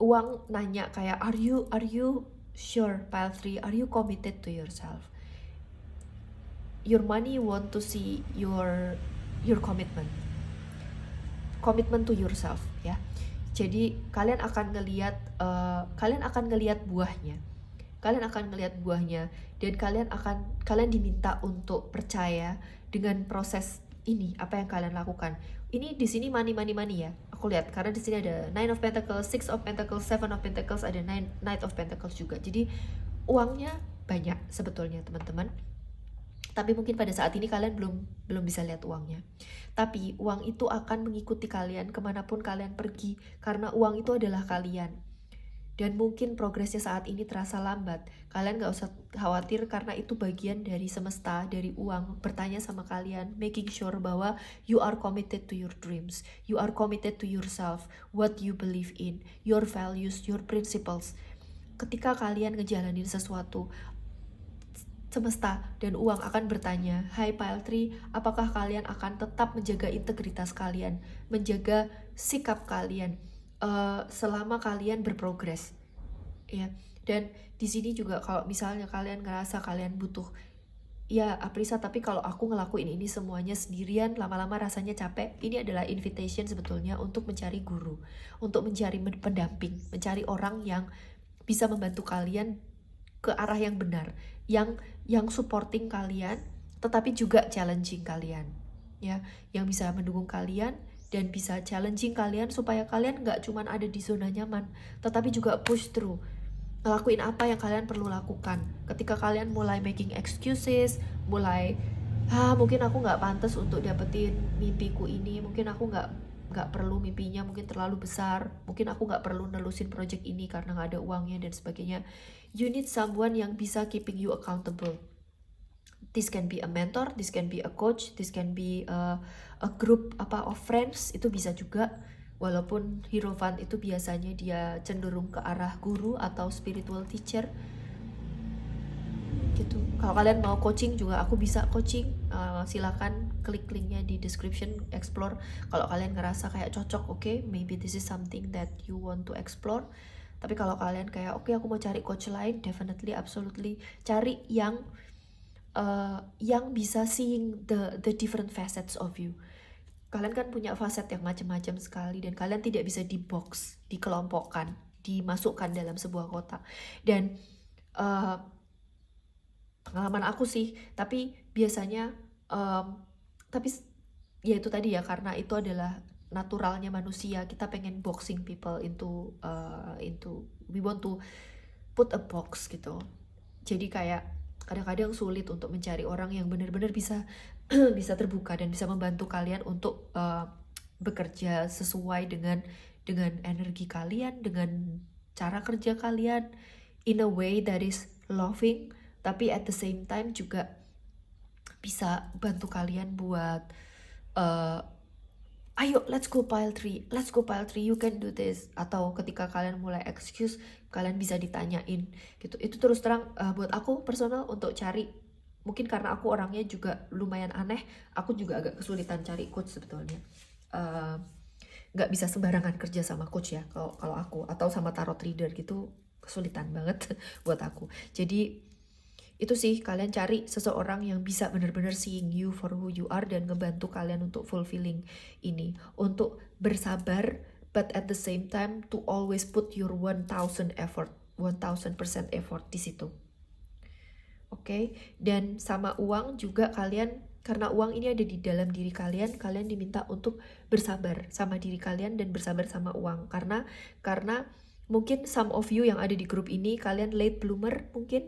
uang nanya kayak are you sure, pile 3, are you committed to yourself? Your money want to see your commitment to yourself, ya. Jadi kalian akan ngelihat buahnya. Kalian akan ngelihat buahnya dan kalian diminta untuk percaya dengan proses ini, apa yang kalian lakukan. Ini di sini money ya. Aku lihat karena di sini ada 9 of Pentacles, 6 of Pentacles, 7 of Pentacles, ada Knight of Pentacles juga. Jadi uangnya banyak sebetulnya teman-teman. Tapi mungkin pada saat ini kalian belum bisa lihat uangnya. Tapi uang itu akan mengikuti kalian kemanapun kalian pergi, karena uang itu adalah kalian. Dan mungkin progresnya saat ini terasa lambat. Kalian gak usah khawatir karena itu bagian dari semesta, dari uang. Bertanya sama kalian, making sure bahwa you are committed to your dreams. You are committed to yourself, what you believe in, your values, your principles. Ketika kalian ngejalanin sesuatu, semesta dan uang akan bertanya, hai pile 3, apakah kalian akan tetap menjaga integritas kalian, menjaga sikap kalian selama kalian berprogres, ya. Dan di sini juga kalau misalnya kalian ngerasa kalian butuh, ya Aprisa, tapi kalau aku ngelakuin ini semuanya sendirian, lama-lama rasanya capek. Ini adalah invitation sebetulnya untuk mencari guru, untuk mencari pendamping, mencari orang yang bisa membantu kalian ke arah yang benar, yang supporting kalian, tetapi juga challenging kalian, ya, yang bisa mendukung kalian dan bisa challenging kalian supaya kalian nggak cuman ada di zona nyaman, tetapi juga push through, ngelakuin apa yang kalian perlu lakukan. Ketika kalian mulai making excuses, mulai mungkin aku nggak pantas untuk dapetin mimpiku ini, mungkin aku nggak perlu mimpinya, mungkin terlalu besar, mungkin aku nggak perlu nelusin project ini karena nggak ada uangnya dan sebagainya. You need someone yang bisa keeping you accountable. This can be a mentor, this can be a coach, this can be a group of friends, itu bisa juga. Walaupun Hierophant itu biasanya dia cenderung ke arah guru atau spiritual teacher gitu. Kalau kalian mau coaching juga aku bisa coaching, silakan klik linknya di description, explore. Kalau kalian ngerasa kayak cocok, okay, maybe this is something that you want to explore. Tapi kalau kalian kayak okay, aku mau cari coach lain, definitely, absolutely cari yang bisa seeing the different facets of you. Kalian kan punya facet yang macam-macam sekali dan kalian tidak bisa di-box, dikelompokkan, dimasukkan dalam sebuah kotak. Dan pengalaman aku sih, tapi biasanya tapi ya itu tadi ya, karena itu adalah naturalnya manusia, kita pengen boxing people into we want to put a box gitu. Jadi kayak kadang-kadang sulit untuk mencari orang yang benar-benar bisa bisa terbuka dan bisa membantu kalian untuk bekerja sesuai dengan energi kalian, dengan cara kerja kalian, in a way that is loving, tapi at the same time juga bisa bantu kalian buat ayo let's go pile 3, you can do this. Atau ketika kalian mulai excuse, kalian bisa ditanyain gitu. Itu terus terang buat aku personal untuk cari, mungkin karena aku orangnya juga lumayan aneh, aku juga agak kesulitan cari coach sebetulnya. Nggak bisa sembarangan kerja sama coach ya kalau aku, atau sama tarot reader gitu, kesulitan banget buat aku. Jadi itu sih, kalian cari seseorang yang bisa benar-benar seeing you for who you are dan ngebantu kalian untuk fulfilling ini, untuk bersabar, but at the same time to always put your 1000% effort di situ. Oke, dan sama uang juga kalian, karena uang ini ada di dalam diri kalian, kalian diminta untuk bersabar sama diri kalian dan bersabar sama uang. Karena mungkin some of you yang ada di grup ini kalian late bloomer mungkin.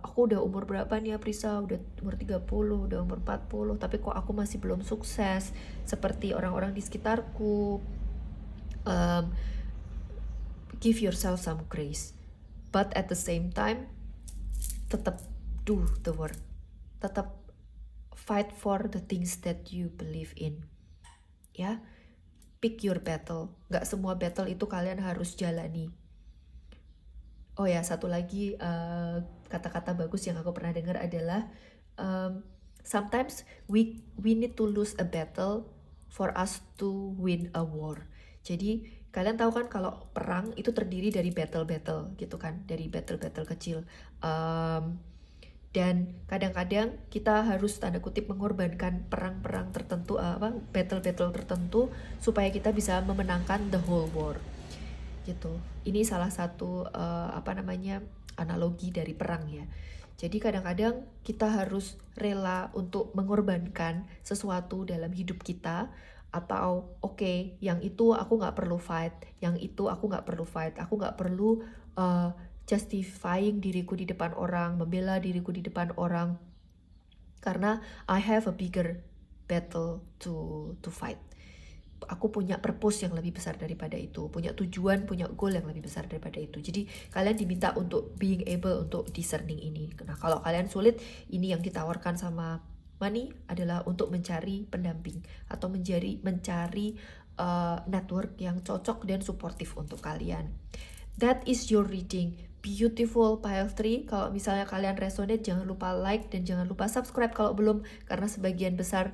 Aku udah umur berapa nih ya Prisa? Udah umur 30, udah umur 40, tapi kok aku masih belum sukses seperti orang-orang di sekitarku. Give yourself some grace, but at the same time tetap do the work, tetap fight for the things that you believe in, ya. Pick your battle, nggak semua battle itu kalian harus jalani. Oh ya, satu lagi kata-kata bagus yang aku pernah dengar adalah sometimes we need to lose a battle for us to win a war. Jadi kalian tahu kan kalau perang itu terdiri dari battle-battle gitu kan, dari battle-battle kecil. Dan kadang-kadang kita harus tanda kutip mengorbankan perang-perang tertentu, battle-battle tertentu supaya kita bisa memenangkan the whole war gitu. Ini salah satu analogi dari perang ya. Jadi kadang-kadang kita harus rela untuk mengorbankan sesuatu dalam hidup kita, atau oke, yang itu aku nggak perlu fight, yang itu aku nggak perlu fight, aku nggak perlu justifying diriku di depan orang, membela diriku di depan orang, karena I have a bigger battle to fight. Aku punya purpose yang lebih besar daripada itu, punya tujuan, punya goal yang lebih besar daripada itu. Jadi kalian diminta untuk being able untuk discerning ini. Nah kalau kalian sulit, ini yang ditawarkan sama Money adalah untuk mencari pendamping atau mencari network yang cocok dan suportif untuk kalian. That is your reading. Beautiful pile 3. Kalau misalnya kalian resonate, jangan lupa like dan jangan lupa subscribe kalau belum, karena sebagian besar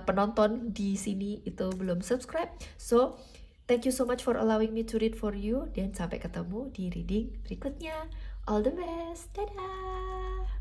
penonton di sini itu belum subscribe. So, thank you so much for allowing me to read for you, dan sampai ketemu di reading berikutnya. All the best. Dadah.